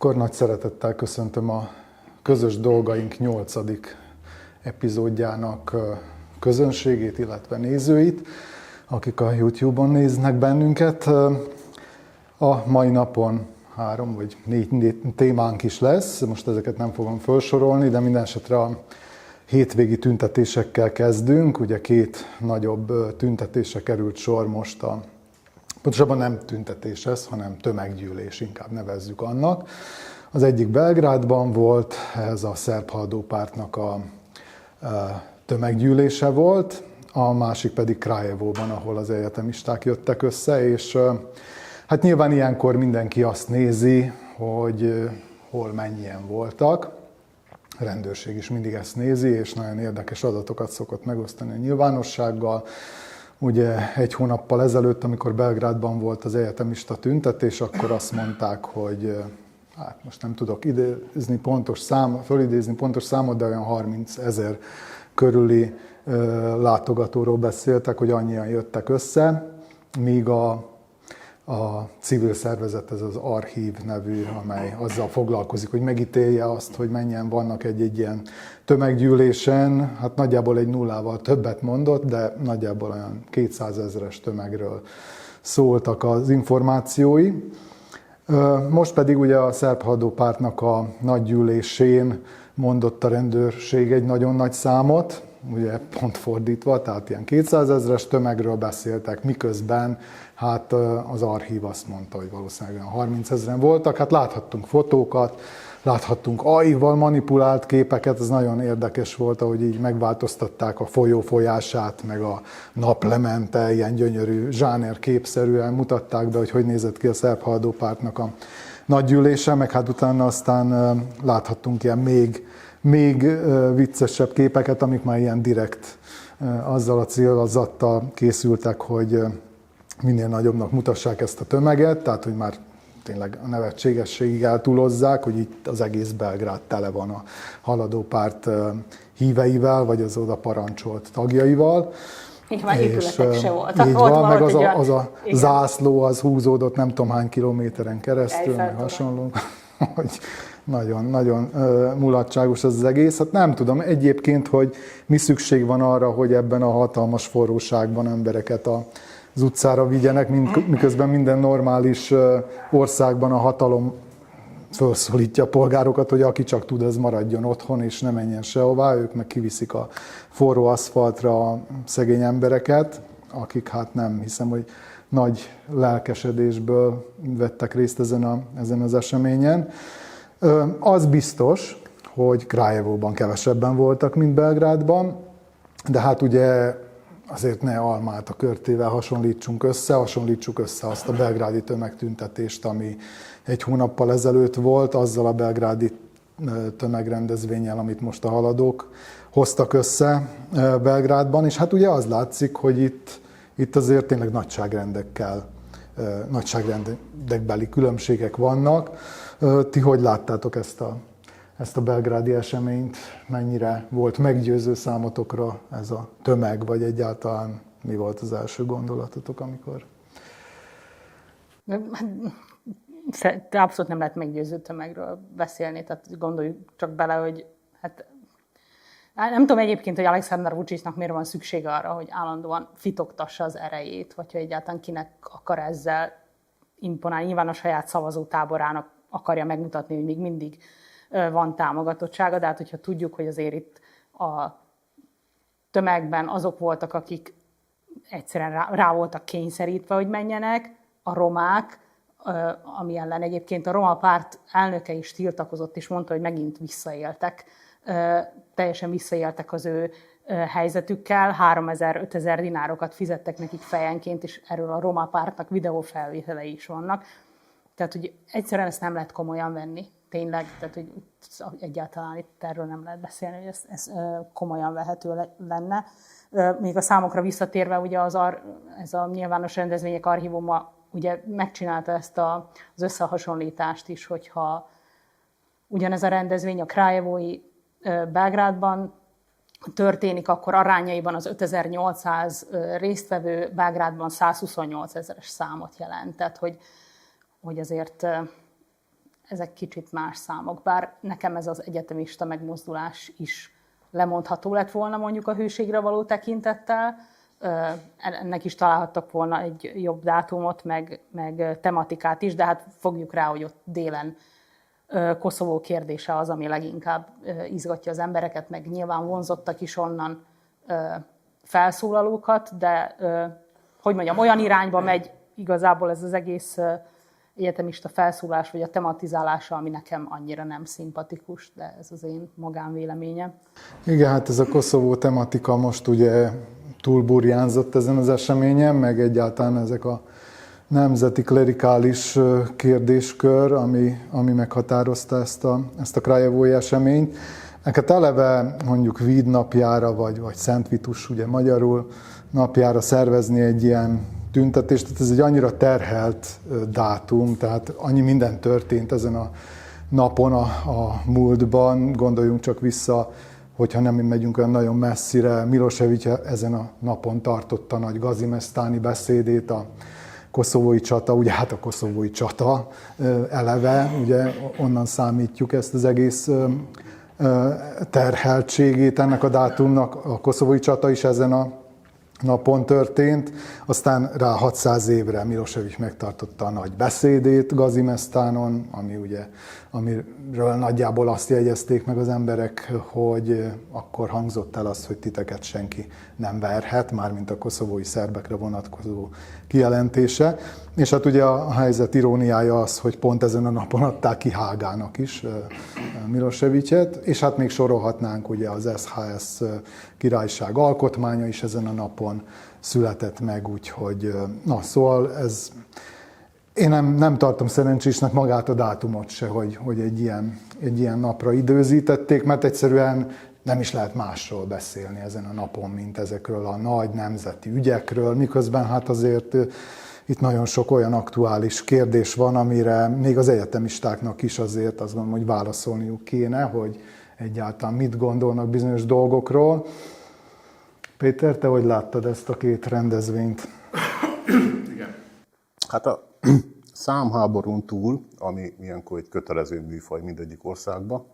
Akkor nagy szeretettel köszöntöm a Közös Dolgaink 8. epizódjának közönségét, illetve nézőit, akik a YouTube-on néznek bennünket. A mai napon 3 vagy 4 témánk is lesz, most ezeket nem fogom felsorolni, de minden esetre a hétvégi tüntetésekkel kezdünk. Ugye 2 nagyobb tüntetésre került sor most pontosabban nem tüntetés ez, hanem tömeggyűlés, inkább nevezzük annak. Az egyik Belgrádban volt, ez a szerb haladó pártnak a tömeggyűlése volt, a másik pedig Krajevóban, ahol az egyetemisták jöttek össze, és hát nyilván ilyenkor mindenki azt nézi, hogy hol mennyien voltak. A rendőrség is mindig ezt nézi, és nagyon érdekes adatokat szokott megosztani a nyilvánossággal. Ugye 1 hónappal ezelőtt, amikor Belgrádban volt az egyetemista tüntetés, akkor azt mondták, hogy hát most nem tudok fölidézni pontos számot, de olyan 30 000 körüli látogatóról beszéltek, hogy annyian jöttek össze, míg a civil szervezet, ez az Archív nevű, amely azzal foglalkozik, hogy megítélje azt, hogy mennyien vannak egy ilyen tömeggyűlésen, hát nagyjából egy nullával többet mondott, de nagyjából olyan 200 000-es tömegről szóltak az információi. Most pedig ugye a szerb haladó pártnak a nagygyűlésén mondott a rendőrség egy nagyon nagy számot, ugye pont fordítva, tehát ilyen 200 000-es tömegről beszéltek, miközben hát az Archív azt mondta, hogy valószínűleg 30 000-en voltak. Hát láthattunk fotókat, láthattunk AI-val manipulált képeket, ez nagyon érdekes volt, ahogy így megváltoztatták a folyó folyását, meg a nap lemente, ilyen gyönyörű zsáner képszerűen mutatták be, hogy nézett ki a szerb haladó pártnak a nagygyűlése, meg hát utána aztán láthattunk ilyen még viccesebb képeket, amik már ilyen direkt azzal a célzattal készültek, hogy minél nagyobbnak mutassák ezt a tömeget, tehát hogy már tényleg a nevetségességig eltúlozzák, hogy itt az egész Belgrád tele van a haladó párt híveivel, vagy az oda parancsolt tagjaival. Így van, épületek se voltak. Így van, meg az a zászló az húzódott nem tudom hány kilométeren keresztül, meg hasonló, hogy nagyon mulatságos az egész. Hát nem tudom egyébként, hogy mi szükség van arra, hogy ebben a hatalmas forróságban embereket az utcára vigyenek, miközben minden normális országban a hatalom felszólítja a polgárokat, hogy aki csak tud, az maradjon otthon, és ne menjen sehová, ők meg kiviszik a forró aszfaltra a szegény embereket, akik hát nem hiszem, hogy nagy lelkesedésből vettek részt ezen az eseményen. Az biztos, hogy Krajevóban kevesebben voltak, mint Belgrádban, de hát ugye azért ne almát a körtével hasonlítsuk össze azt a belgrádi tömegtüntetést, ami 1 hónappal ezelőtt volt, azzal a belgrádi tömegrendezvénnyel, amit most a haladók hoztak össze Belgrádban, és hát ugye az látszik, hogy itt azért tényleg nagyságrendekbeli különbségek vannak. Ti hogy láttátok ezt a belgrádi eseményt? Mennyire volt meggyőző számotokra ez a tömeg, vagy egyáltalán mi volt az első gondolatotok, amikor? Abszolút nem lehet meggyőző tömegről beszélni, tehát gondoljuk csak bele, hogy hát nem tudom egyébként, hogy Aleksandar Vučićnak miért van szüksége arra, hogy állandóan fitogtassa az erejét, vagy hogy egyáltalán kinek akar ezzel imponálni. Nyilván a saját szavazótáborának akarja megmutatni, hogy még mindig van támogatottsága, de hát hogyha tudjuk, hogy azért itt a tömegben azok voltak, akik egyszerűen rá voltak kényszerítve, hogy menjenek, a romák, ami ellen egyébként a roma párt elnöke is tiltakozott, és mondta, hogy megint visszaéltek, teljesen visszaéltek az ő helyzetükkel, 3000-5000 dinárokat fizettek nekik fejenként, és erről a roma pártnak videófelvételei is vannak. Tehát, hogy egyszerűen ezt nem lehet komolyan venni, tényleg, tehát, hogy egyáltalán itt erről nem lehet beszélni, hogy ez komolyan vehető lenne. Még a számokra visszatérve, ugye ez a nyilvános rendezvények archívuma ugye megcsinálta ezt az összehasonlítást is, hogyha ugyanez a rendezvény a krajevói Belgrádban történik, akkor arányaiban az 5800 résztvevő Belgrádban 128 000-es számot jelent. Tehát, hogy azért ezek kicsit más számok. Bár nekem ez az egyetemista megmozdulás is lemondható lett volna mondjuk a hőségre való tekintettel. Ennek is találhattak volna egy jobb dátumot, meg tematikát is, de hát fogjuk rá, hogy ott délen Koszovó kérdése az, ami leginkább izgatja az embereket, meg nyilván vonzottak is onnan felszólalókat, de hogy mondjam, olyan irányba megy igazából ez az egész egyetemista felszólás, vagy a tematizálása, ami nekem annyira nem szimpatikus, de ez az én magánvéleményem. Igen, hát ez a Koszovó tematika most ugye túlburjánzott ezen az eseményen, meg egyáltalán ezek a nemzeti klerikális kérdéskör, ami meghatározta ezt a krajevói eseményt. Neked eleve mondjuk Víd napjára, vagy Szent Vitus, ugye magyarul napjára szervezni egy ilyen tüntetést, tehát ez egy annyira terhelt dátum, tehát annyi minden történt ezen a napon a múltban, gondoljunk csak vissza, hogyha nem megyünk olyan nagyon messzire, Milosevic ezen a napon tartotta nagy gazimesztáni beszédét, a koszovói csata, ugye hát a koszovói csata eleve, ugye onnan számítjuk ezt az egész terheltségét ennek a dátumnak, a koszovói csata is ezen a napon történt, aztán rá 600 évre Milosevic megtartotta a nagy beszédét Gazimesztánon, amiről nagyjából azt jegyezték meg az emberek, hogy akkor hangzott el az, hogy titeket senki nem verhet, mármint a koszovói szerbekre vonatkozó kijelentése. És hát ugye a helyzet iróniája az, hogy pont ezen a napon adták ki Hágának is Milosevicet, és hát még sorolhatnánk ugye az SHS királyság alkotmánya is ezen a napon született meg, úgyhogy na szóval ez, én nem tartom szerencsésnek magát a dátumot se, hogy egy ilyen napra időzítették, mert egyszerűen nem is lehet másról beszélni ezen a napon, mint ezekről a nagy nemzeti ügyekről, miközben hát azért itt nagyon sok olyan aktuális kérdés van, amire még az egyetemistáknak is azért azt gondolom, hogy válaszolniuk kéne, hogy egyáltalán mit gondolnak bizonyos dolgokról. Péter, te hogy láttad ezt a két rendezvényt? Igen. Hát a számháborún túl, ami ilyenkor egy kötelező műfaj mindegyik országban,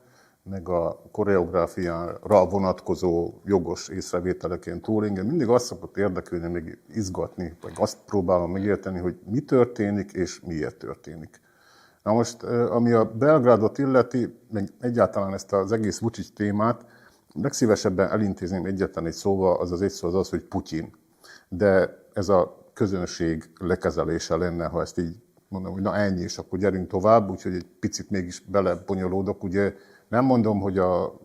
meg a koreográfiára vonatkozó jogos észrevételeken túl, engem mindig azt szokott érdekelni, meg izgatni, vagy azt próbálom megérteni, hogy mi történik és miért történik. Na most, ami a Belgrádot illeti, meg egyáltalán ezt az egész Vučić témát, legszívesebben elintézném egyetlen egy szóval, az egy szó az, hogy Putyin. De ez a közönség lekezelése lenne, ha ezt így mondom, hogy na ennyi, és akkor gyerünk tovább, úgyhogy egy picit mégis belebonyolódok. Ugye nem mondom, hogy a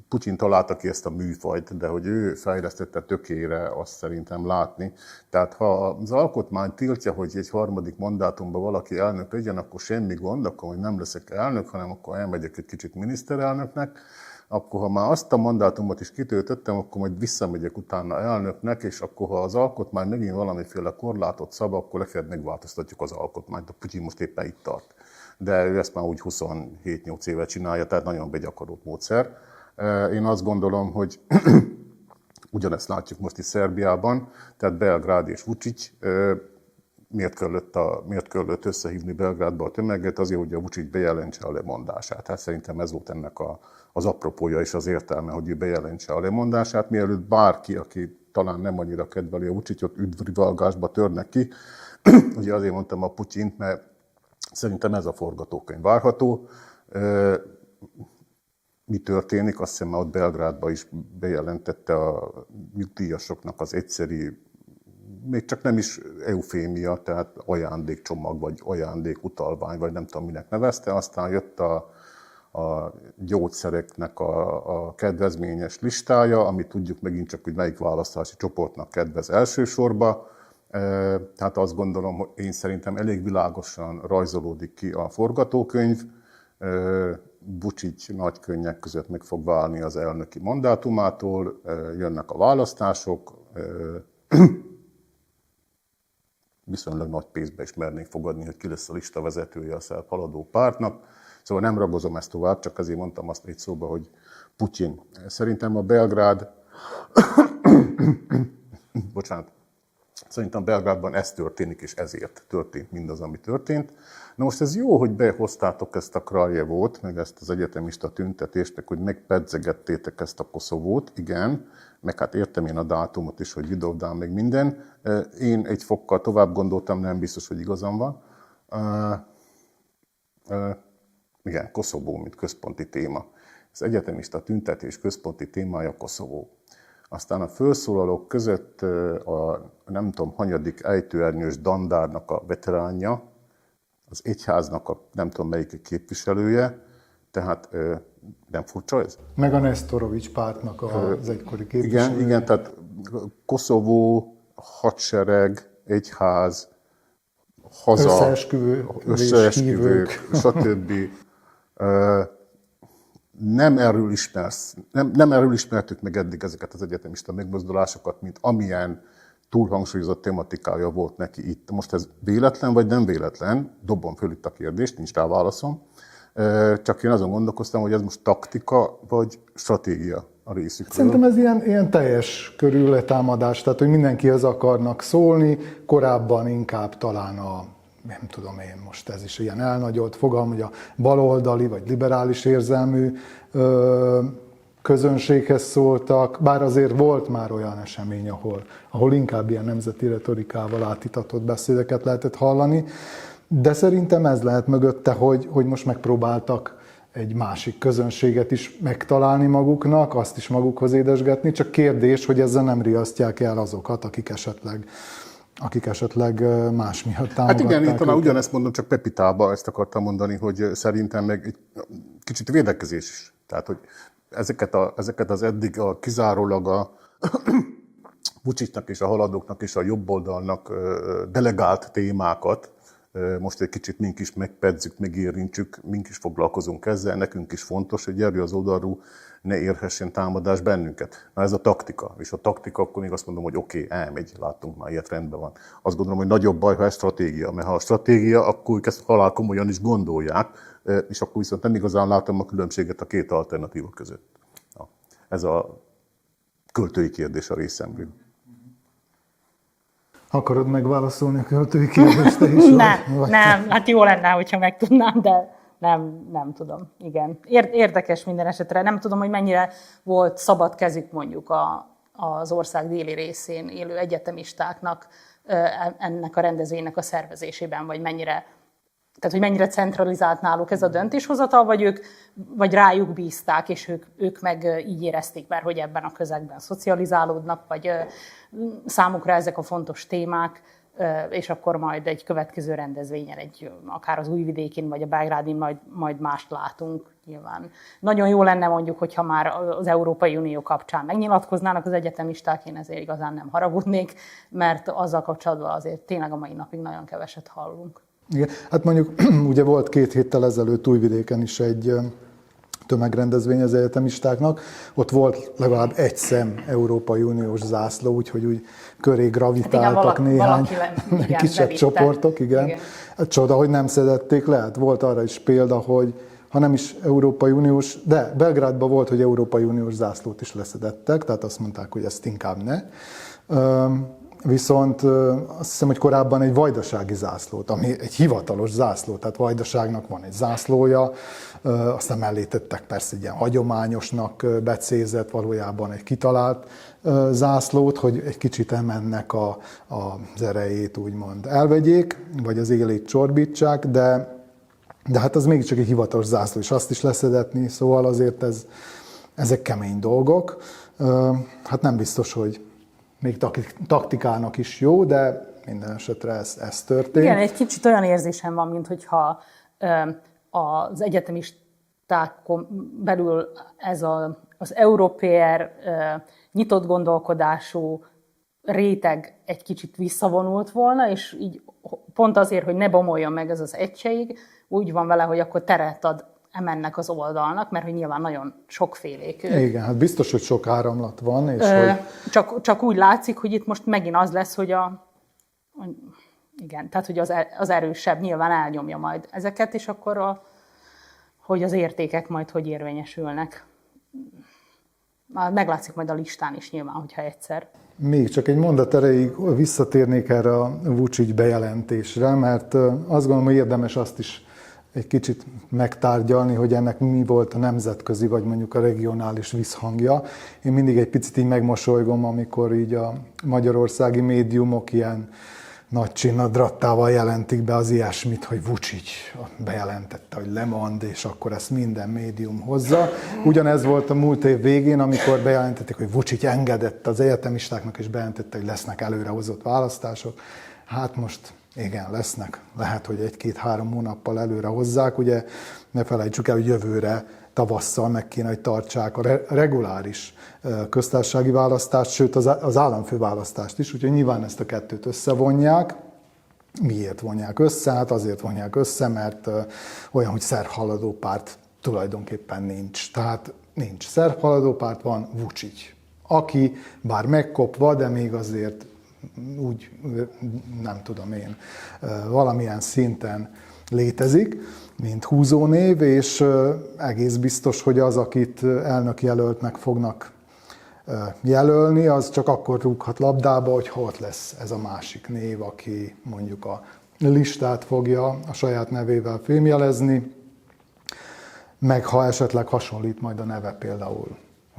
Putyin találta ki ezt a műfajt, de hogy ő fejlesztette tökére, azt szerintem látni. Tehát ha az alkotmány tiltja, hogy egy harmadik mandátumban valaki elnök legyen, akkor semmi gond, akkor hogy nem leszek elnök, hanem akkor elmegyek egy kicsit miniszterelnöknek. Akkor ha már azt a mandátumot is kitöltöttem, akkor majd visszamegyek utána elnöknek, és akkor ha az alkotmány megint valamiféle korlátot szab, akkor legfeljebb megváltoztatjuk az alkotmányt. A Putyin most éppen itt tart. De ő ezt már úgy 27-8 éve csinálja, tehát nagyon begyakorolt módszer. Én azt gondolom, hogy ugyanezt látjuk most is Szerbiában, tehát Belgrád és Vučić. Miért kellett összehívni Belgrádba a tömeget? Azért, hogy a Vučić bejelentse a lemondását. Hát szerintem ez volt ennek az apropója és az értelme, hogy ő bejelentse a lemondását, mielőtt bárki, aki talán nem annyira kedveli a Vučićot, üdvrivalgásba törnek ki. Ugye azért mondtam a Putyint, mert szerintem ez a forgatókönyv várható. Mi történik? Azt hiszem, ott Belgrádban is bejelentette a nyugdíjasoknak az egyszeri, még csak nem is eufémia, tehát ajándékcsomag, vagy ajándékutalvány, vagy nem tudom, minek nevezte. Aztán jött a gyógyszereknek a kedvezményes listája, ami tudjuk megint csak, hogy melyik választási csoportnak kedvez elsősorba. Tehát azt gondolom, hogy én szerintem elég világosan rajzolódik ki a forgatókönyv. Vučić nagy könnyek között meg fog válni az elnöki mandátumától, jönnek a választások, viszonylag nagy pénzbe is mernék fogadni, hogy ki lesz a lista vezetője a szerb haladó pártnak. Szóval nem ragozom ezt tovább, csak azért mondtam azt egy szóba, hogy Putyin. Szerintem a Belgrád, bocsánat, Szerintem Belgrádban ez történik, és ezért történt mindaz, ami történt. Na most ez jó, hogy behoztátok ezt a Krajevót, meg ezt az egyetemista tüntetést, meg hogy megpedzegettétek ezt a Koszovót, igen, meg hát értem én a dátumot is, hogy Vidovdán, meg minden. Én egy fokkal tovább gondoltam, nem biztos, hogy igazam van. Igen, Koszovó, mint központi téma. Az egyetemista tüntetés központi témája Koszovó. Aztán a felszólalók között a nem tudom, hanyadik ejtőernyős dandárnak a veteránja, az egyháznak a nem tudom melyik képviselője, tehát nem furcsa ez? Meg a Nesztorovics pártnak az egykori képviselője. Igen, tehát Koszovó, hadsereg, egyház, haza, összeesküvők, stb. Nem erről ismertük meg eddig ezeket az egyetemista megmozdulásokat, mint amilyen túlhangsúlyozott tematikája volt neki itt. Most ez véletlen vagy nem véletlen? Dobom föl itt a kérdést, nincs rá válaszom. Csak én azon gondolkoztam, hogy ez most taktika vagy stratégia a részükről. Szerintem ez ilyen teljes körű letámadás, tehát hogy mindenkihez akarnak szólni, korábban inkább talán nem tudom én, most ez is ilyen elnagyolt fogalom, hogy a baloldali vagy liberális érzelmű közönséghez szóltak, bár azért volt már olyan esemény, ahol inkább ilyen nemzeti retorikával átitatott beszédeket lehetett hallani, de szerintem ez lehet mögötte, hogy most megpróbáltak egy másik közönséget is megtalálni maguknak, azt is magukhoz édesgetni, csak kérdés, hogy ezzel nem riasztják el azokat, akik esetleg más miatt támogatták. Hát igen, én talán ugyanezt mondom, csak Pepitába ezt akartam mondani, hogy szerintem meg egy kicsit védekezés is. Tehát, hogy ezeket az eddig kizárólag a Vučićnak és a haladóknak és a jobboldalnak delegált témákat most egy kicsit mink is megpedzük, megérintsük, mink is foglalkozunk ezzel, nekünk is fontos, hogy erről az oldalról ne érhessen támadás bennünket. Na ez a taktika, és a taktika, akkor még azt mondom, hogy oké, elmegy, láttunk már ilyet, rendben van. Azt gondolom, hogy nagyobb baj, ha ez stratégia, mert ha a stratégia, akkor ők ezt halál komolyan is gondolják, és akkor viszont nem igazán látom a különbséget a két alternatíva között. Na, ez a költői kérdés a részemről. Akarod megválaszolni a költői kérdést te is? Nem, hát jó lenne, hogyha meg tudnám, de nem tudom. Igen. Érdekes minden esetre. Nem tudom, hogy mennyire volt szabad kezük mondjuk az ország déli részén élő egyetemistáknak ennek a rendezvénynek a szervezésében, vagy mennyire centralizált náluk ez a döntéshozatal, vagy rájuk bízták, és ők meg így érezték már, hogy ebben a közegben szocializálódnak, vagy számukra ezek a fontos témák, és akkor majd egy következő rendezvényen, akár az Újvidékin, vagy a Belgrádin majd mást látunk nyilván. Nagyon jó lenne mondjuk, hogyha már az Európai Unió kapcsán megnyilatkoznának az egyetemisták, én ezért igazán nem haragudnék, mert azzal kapcsolatban azért tényleg a mai napig nagyon keveset hallunk. Igen, hát mondjuk ugye volt 2 héttel ezelőtt Újvidéken is egy tömegrendezvény az egyetemistáknak. Ott volt legalább egy szem Európai Uniós zászló, úgyhogy úgy köré gravitáltak néhány kisebb csoportok. Igen. Csoda, hogy nem szedették le. Hát volt arra is példa, hogy ha nem is Európai Uniós, de Belgrádban volt, hogy Európai Uniós zászlót is leszedettek, tehát azt mondták, hogy ezt inkább ne. Viszont azt hiszem, hogy korábban egy vajdasági zászlót, ami egy hivatalos zászló, tehát Vajdaságnak van egy zászlója, aztán mellé tettek persze egy ilyen hagyományosnak becézett, valójában egy kitalált zászlót, hogy egy kicsit emennek az erejét úgymond elvegyék, vagy az élét csorbítsák, de hát az mégiscsak egy hivatalos zászló, és azt is leszedetni, szóval azért ezek kemény dolgok. Hát nem biztos, hogy még taktikának is jó, de minden esetre ez történt. Igen, egy kicsit olyan érzésem van, mintha az egyetemistákon belül ez az európér nyitott gondolkodású réteg egy kicsit visszavonult volna, és így pont azért, hogy ne bomoljon meg ez az egység, úgy van vele, hogy akkor teret ad emennek az oldalnak, mert hogy nyilván nagyon sokfélék ők. Igen, hát biztos, hogy sok áramlat van. És csak úgy látszik, hogy itt most megint az lesz, hogy igen, tehát hogy az erősebb nyilván elnyomja majd ezeket, és akkor hogy az értékek majd hogy érvényesülnek. Meglátszik majd a listán is nyilván, hogyha egyszer. Még csak egy mondat erejéig visszatérnék erre a Vučić bejelentésre, mert azt gondolom, hogy érdemes azt is egy kicsit megtárgyalni, hogy ennek mi volt a nemzetközi, vagy mondjuk a regionális visszhangja. Én mindig egy picit így megmosolygom, amikor így a magyarországi médiumok ilyen nagy csinnadrattával jelentik be az ilyesmit, hogy Vučić bejelentette, hogy lemond, és akkor ezt minden médium hozza. Ugyanez volt a múlt év végén, amikor bejelentették, hogy Vučić engedett az egyetemistáknak, és bejelentette, hogy lesznek előrehozott választások. Hát most igen, lesznek. Lehet, hogy 1-2-3 hónappal előre hozzák. Ugye ne felejtsük el, hogy jövőre tavasszal meg kéne, hogy tartsák a reguláris köztársasági választást, sőt az államfőválasztást is, úgyhogy nyilván ezt a kettőt összevonják. Miért vonják össze? Hát azért vonják össze, mert olyan, hogy szerbhaladó párt tulajdonképpen nincs. Tehát nincs szerbhaladó párt, van Vučić, aki bár megkopva, de még azért úgy, nem tudom én, valamilyen szinten létezik, mint húzónév, és egész biztos, hogy az, akit elnökjelöltnek fognak jelölni, az csak akkor rúghat labdába, hogyha ott lesz ez a másik név, aki mondjuk a listát fogja a saját nevével fémjelezni, meg ha esetleg hasonlít majd a neve, például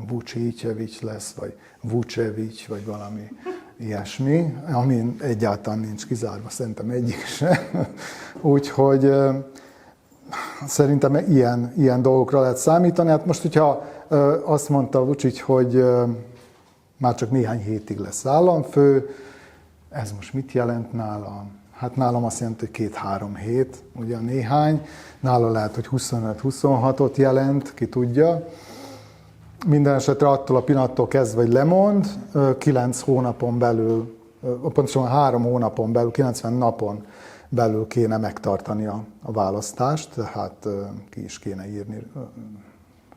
Vučićević lesz, vagy Vučević, vagy valami ilyesmi, ami egyáltalán nincs kizárva, szerintem egyik se. Úgyhogy szerintem ilyen dolgokra lehet számítani. Hát most, hogyha azt mondta Vučić, hogy már csak néhány hétig lesz államfő, ez most mit jelent nálam? Hát nálam azt jelenti, hogy 2-3 hét, ugye néhány. Nála lehet, hogy 25-26-ot jelent, ki tudja. Minden esetre attól a pillanattól kezdve, hogy lemond, 9 hónapon belül, pontosan 3 hónapon belül, 90 napon belül kéne megtartani a választást, tehát ki is kéne írni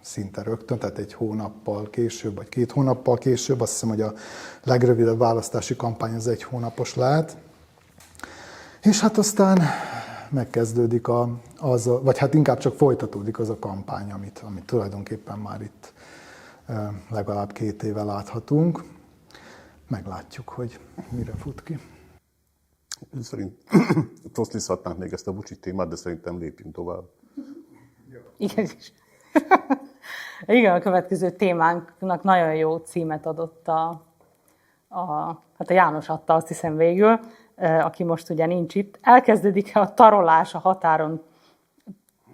szinte rögtön, tehát 1 hónappal később, vagy 2 hónappal később, azt hiszem, hogy a legrövidebb választási kampány az 1 hónapos lehet. És hát aztán megkezdődik vagy hát inkább csak folytatódik az a kampány, amit tulajdonképpen már itt legalább 2 éve láthatunk. Meglátjuk, hogy mire fut ki. Szerint toszlizhatnánk még ezt a Vučić témát, de szerintem lépjünk tovább. Igen, igen, a következő témánknak nagyon jó címet adott hát a János adta, azt hiszem végül, aki most ugye nincs itt. Elkezdődik a tarolás a határon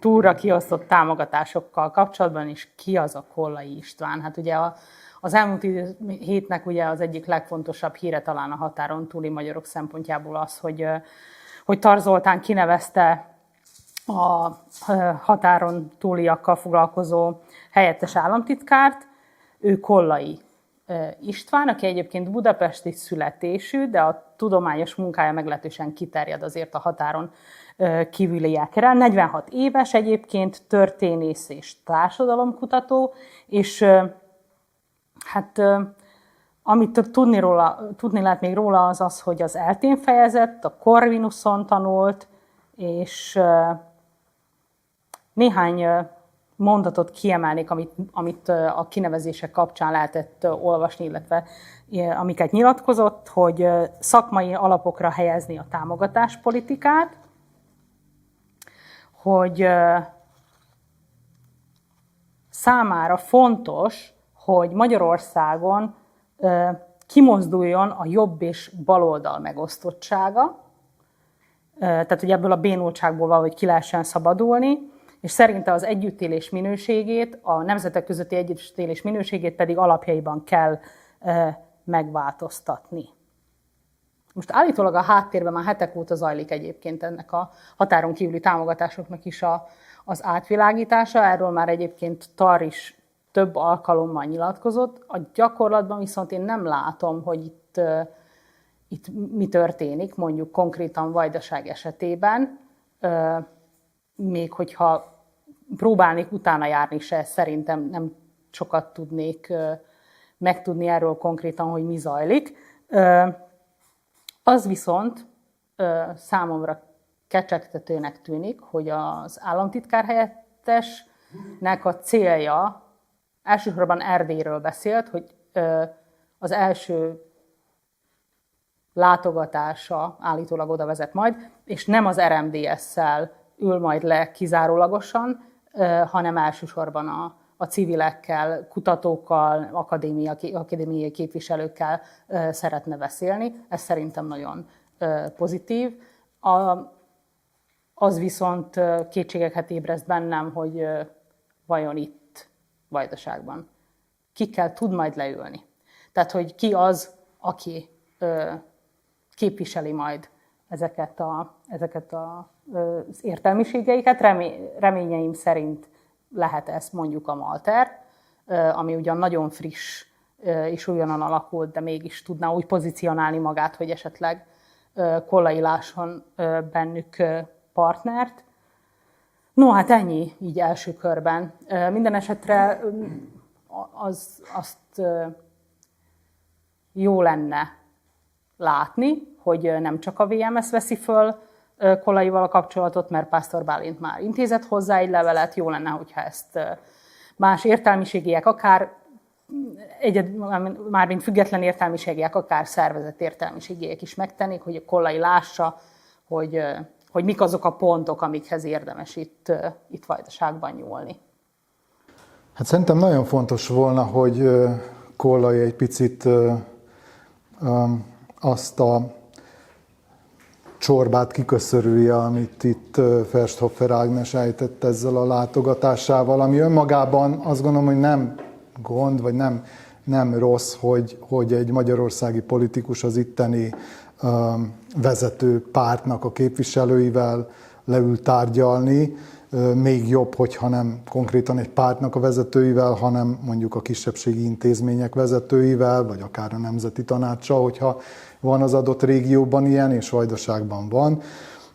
túlra kiosztott támogatásokkal kapcsolatban, és ki az a Kollai István? Hát ugye az elmúlt hétnek ugye az egyik legfontosabb híre talán a határon túli magyarok szempontjából az, hogy Tar Zoltán kinevezte a határon túliakkal foglalkozó helyettes államtitkárt, ő Kollai István, aki egyébként budapesti születésű, de a tudományos munkája meglehetősen kiterjed azért a határon kívüliekre. 46 éves egyébként, történész és társadalomkutató, és hát amit tudni lehet még róla az az, hogy az eltén fejezett, a Corvinuson tanult, és néhány mondatot kiemelnék, amit a kinevezések kapcsán lehetett olvasni, illetve amiket nyilatkozott, hogy szakmai alapokra helyezni a támogatáspolitikát, hogy számára fontos, hogy Magyarországon kimozduljon a jobb és baloldal megosztottsága, tehát hogy ebből a bénultságból valahogy ki lehessen szabadulni, és szerinte az együttélés minőségét, a nemzetek közötti együttélés minőségét pedig alapjaiban kell megváltoztatni. Most állítólag a háttérben már hetek óta zajlik egyébként ennek a határon kívüli támogatásoknak is az átvilágítása, erről már egyébként Tar is több alkalommal nyilatkozott. A gyakorlatban viszont én nem látom, hogy itt mi történik, mondjuk konkrétan Vajdaság esetében, még hogyha próbálnék utána járni se, szerintem nem sokat tudnék megtudni erről konkrétan, hogy mi zajlik. Az viszont számomra kecsegtetőnek tűnik, hogy az államtitkár helyettesnek a célja, elsősorban Erdélyről beszélt, hogy az első látogatása állítólag oda vezet majd, és nem az RMDS-szel ül majd le kizárólagosan, hanem elsősorban a civilekkel, kutatókkal, akadémiai képviselőkkel szeretne beszélni. Ez szerintem nagyon pozitív. Az viszont kétségeket ébreszt bennem, hogy vajon itt Vajdaságban kikkel tud majd leülni. Tehát, hogy ki az, aki képviseli majd ezeket az értelmiségeiket. Reményeim szerint lehet ez mondjuk a Malter, ami ugyan nagyon friss és újonnan alakult, de mégis tudná úgy pozícionálni magát, hogy esetleg Kollai lásson bennük partnert. No, hát ennyi így első körben. Minden esetre azt jó lenne látni, hogy nem csak a VMS veszi föl Kollaival a kapcsolatot, mert Pásztor Bálint már intézett hozzá egy levelet, jó lenne, hogyha ezt más értelmiségiek, akár mármint független értelmiségiek, akár szervezett értelmiségiek is megtennék, hogy a Kollai lássa, hogy mik azok a pontok, amikhez érdemes itt Vajdaságban nyúlni. Hát szerintem nagyon fontos volna, hogy Kollai egy picit azt a csorbát kiköszörülje, amit itt Fersthoffer Ágnes ejtett ezzel a látogatásával, ami önmagában azt gondolom, hogy nem gond, vagy nem rossz, hogy egy magyarországi politikus az itteni vezető pártnak a képviselőivel leül tárgyalni. Még jobb, hogyha nem konkrétan egy pártnak a vezetőivel, hanem mondjuk a kisebbségi intézmények vezetőivel, vagy akár a Nemzeti Tanácssal, hogyha van az adott régióban ilyen, és Vajdaságban van.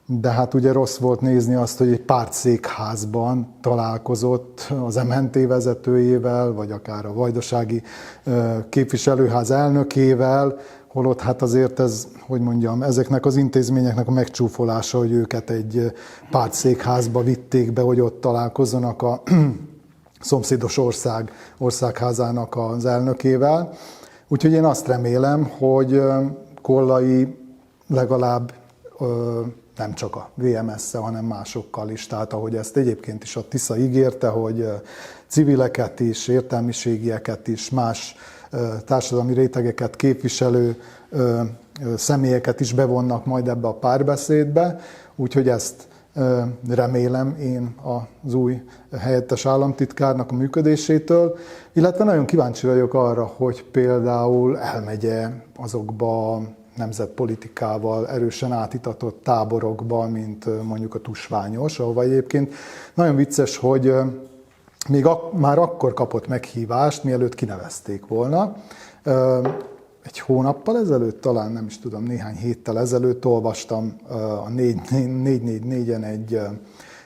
De hát ugye rossz volt nézni azt, hogy egy pártszékházban találkozott az MNT vezetőjével, vagy akár a vajdasági képviselőház elnökével, holott hát azért ez, hogy mondjam, ezeknek az intézményeknek a megcsúfolása, hogy őket egy pártszékházba vitték be, hogy ott találkozzanak a szomszédos országházának az elnökével. Úgyhogy én azt remélem, hogy Kollai legalább nem csak a VMS-szel, hanem másokkal is. Tehát ahogy ezt egyébként is a Tisza ígérte, hogy civileket is, értelmiségieket is, más társadalmi rétegeket képviselő személyeket is bevonnak majd ebbe a párbeszédbe. Úgyhogy ezt remélem én az új helyettes államtitkárnak a működésétől, illetve nagyon kíváncsi vagyok arra, hogy például elmegye azokba a nemzetpolitikával erősen átitatott táborokba, mint mondjuk a Tusványos, ahova egyébként nagyon vicces, hogy még már akkor kapott meghívást, mielőtt kinevezték volna. Egy hónappal ezelőtt, talán nem is tudom, néhány héttel ezelőtt olvastam a 444-en egy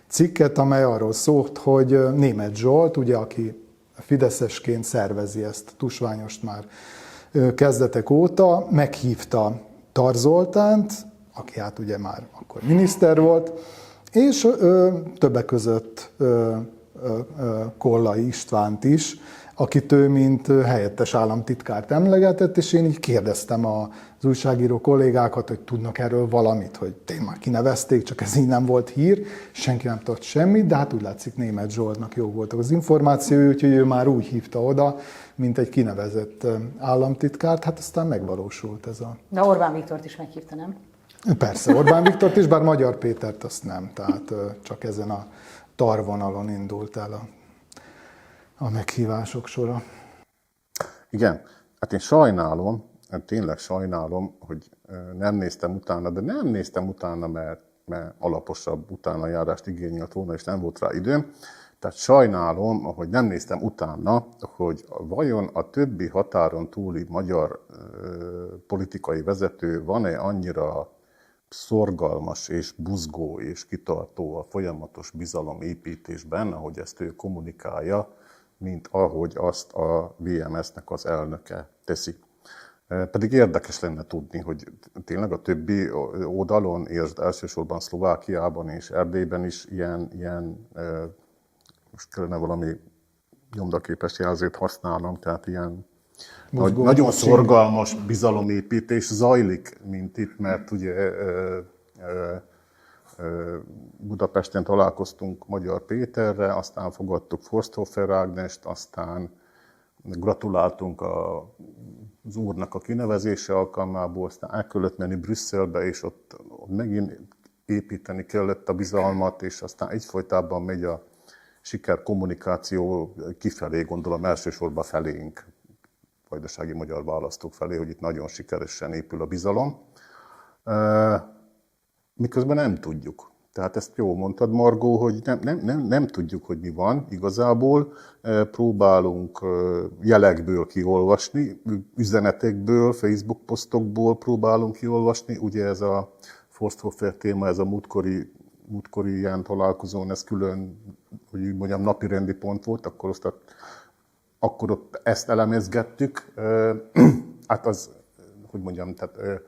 cikket, amely arról szólt, hogy Németh Zsolt, ugye, aki fideszesként szervezi ezt Tusványost már kezdetek óta, meghívta Tar Zoltánt, aki hát ugye már akkor miniszter volt, és többek között Kollai Istvánt is, akit ő mint helyettes államtitkárt emlegetett, és én így kérdeztem az újságíró kollégákat, hogy tudnak erről valamit, hogy tényleg már kinevezték, csak ez így nem volt hír, senki nem tudott semmit, de hát úgy látszik Németh Zsoltnak jó voltak az információi, úgyhogy ő már úgy hívta oda, mint egy kinevezett államtitkárt, hát aztán megvalósult ez a... De Orbán Viktort is meghívta, nem? Persze, Orbán Viktort is, bár Magyar Pétert azt nem, tehát csak ezen a tarvonalon indult el a meghívások sora. Igen, hát én sajnálom, tényleg sajnálom, hogy nem néztem utána, de nem néztem utána, mert alaposabb utánajárást igényelt volna, és nem volt rá időm. Tehát sajnálom, hogy nem néztem utána, hogy vajon a többi határon túli magyar politikai vezető van-e annyira szorgalmas és buzgó és kitartó a folyamatos bizalomépítésben, ahogy ezt ő kommunikálja, mint ahogy azt a VMS-nek az elnöke teszi. Pedig érdekes lenne tudni, hogy tényleg a többi oldalon, és elsősorban Szlovákiában és Erdélyben is ilyen most kellene valami nyomdaképes jelzőt használnom, tehát ilyen nagyon szorgalmas bizalomépítés zajlik, mint itt, mert ugye Budapesten találkoztunk Magyar Péterre, aztán fogadtuk Forsthofer Ágnest, aztán gratuláltunk az úrnak a kinevezése alkalmából, aztán el kellett menni Brüsszelbe, és ott megint építeni kellett a bizalmat, és aztán egyfolytában megy a sikerkommunikáció kifelé, gondolom elsősorban felénk, vajdasági magyar választók felé, hogy itt nagyon sikeresen épül a bizalom. Miközben nem tudjuk. Tehát ezt jól mondtad, Margó, hogy nem tudjuk, hogy mi van igazából. Próbálunk jelekből kiolvasni, üzenetekből, Facebook posztokból próbálunk kiolvasni. Ugye ez a Forsthofer téma, ez a múltkori ilyen találkozón, ez külön, hogy úgy mondjam, napirendi pont volt, akkor ott ezt elemezgettük. Hát az, hogy mondjam, tehát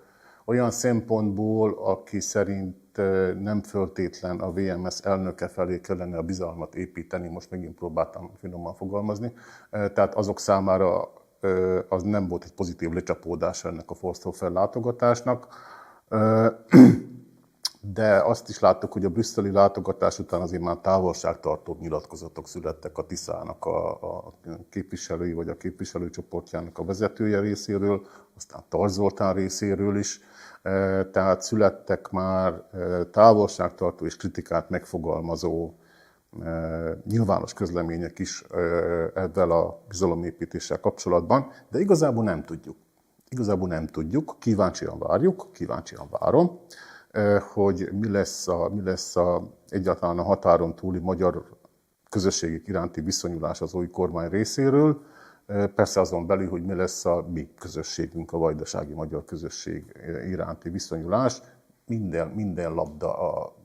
olyan szempontból, aki szerint nem föltétlen a VMS elnöke felé kellene a bizalmat építeni, most megint próbáltam finoman fogalmazni, tehát azok számára az nem volt egy pozitív lecsapódás ennek a Forsthofer látogatásnak. De azt is láttuk, hogy a brüsszeli látogatás után azért már távolságtartó nyilatkozatok születtek a Tiszának a képviselői vagy a képviselőcsoportjának a vezetője részéről, aztán Tarts Zoltán részéről is. Tehát születtek már távolságtartó és kritikát megfogalmazó nyilvános közlemények is ezzel a bizalomépítéssel kapcsolatban, de igazából nem tudjuk. Igazából nem tudjuk, kíváncsian várjuk, kíváncsian várom, hogy mi lesz egyáltalán a határon túli magyar közösségek iránti viszonyulás az új kormány részéről. Persze azon belül, hogy mi lesz a mi közösségünk, a vajdasági magyar közösség iránti viszonyulás. Minden labda a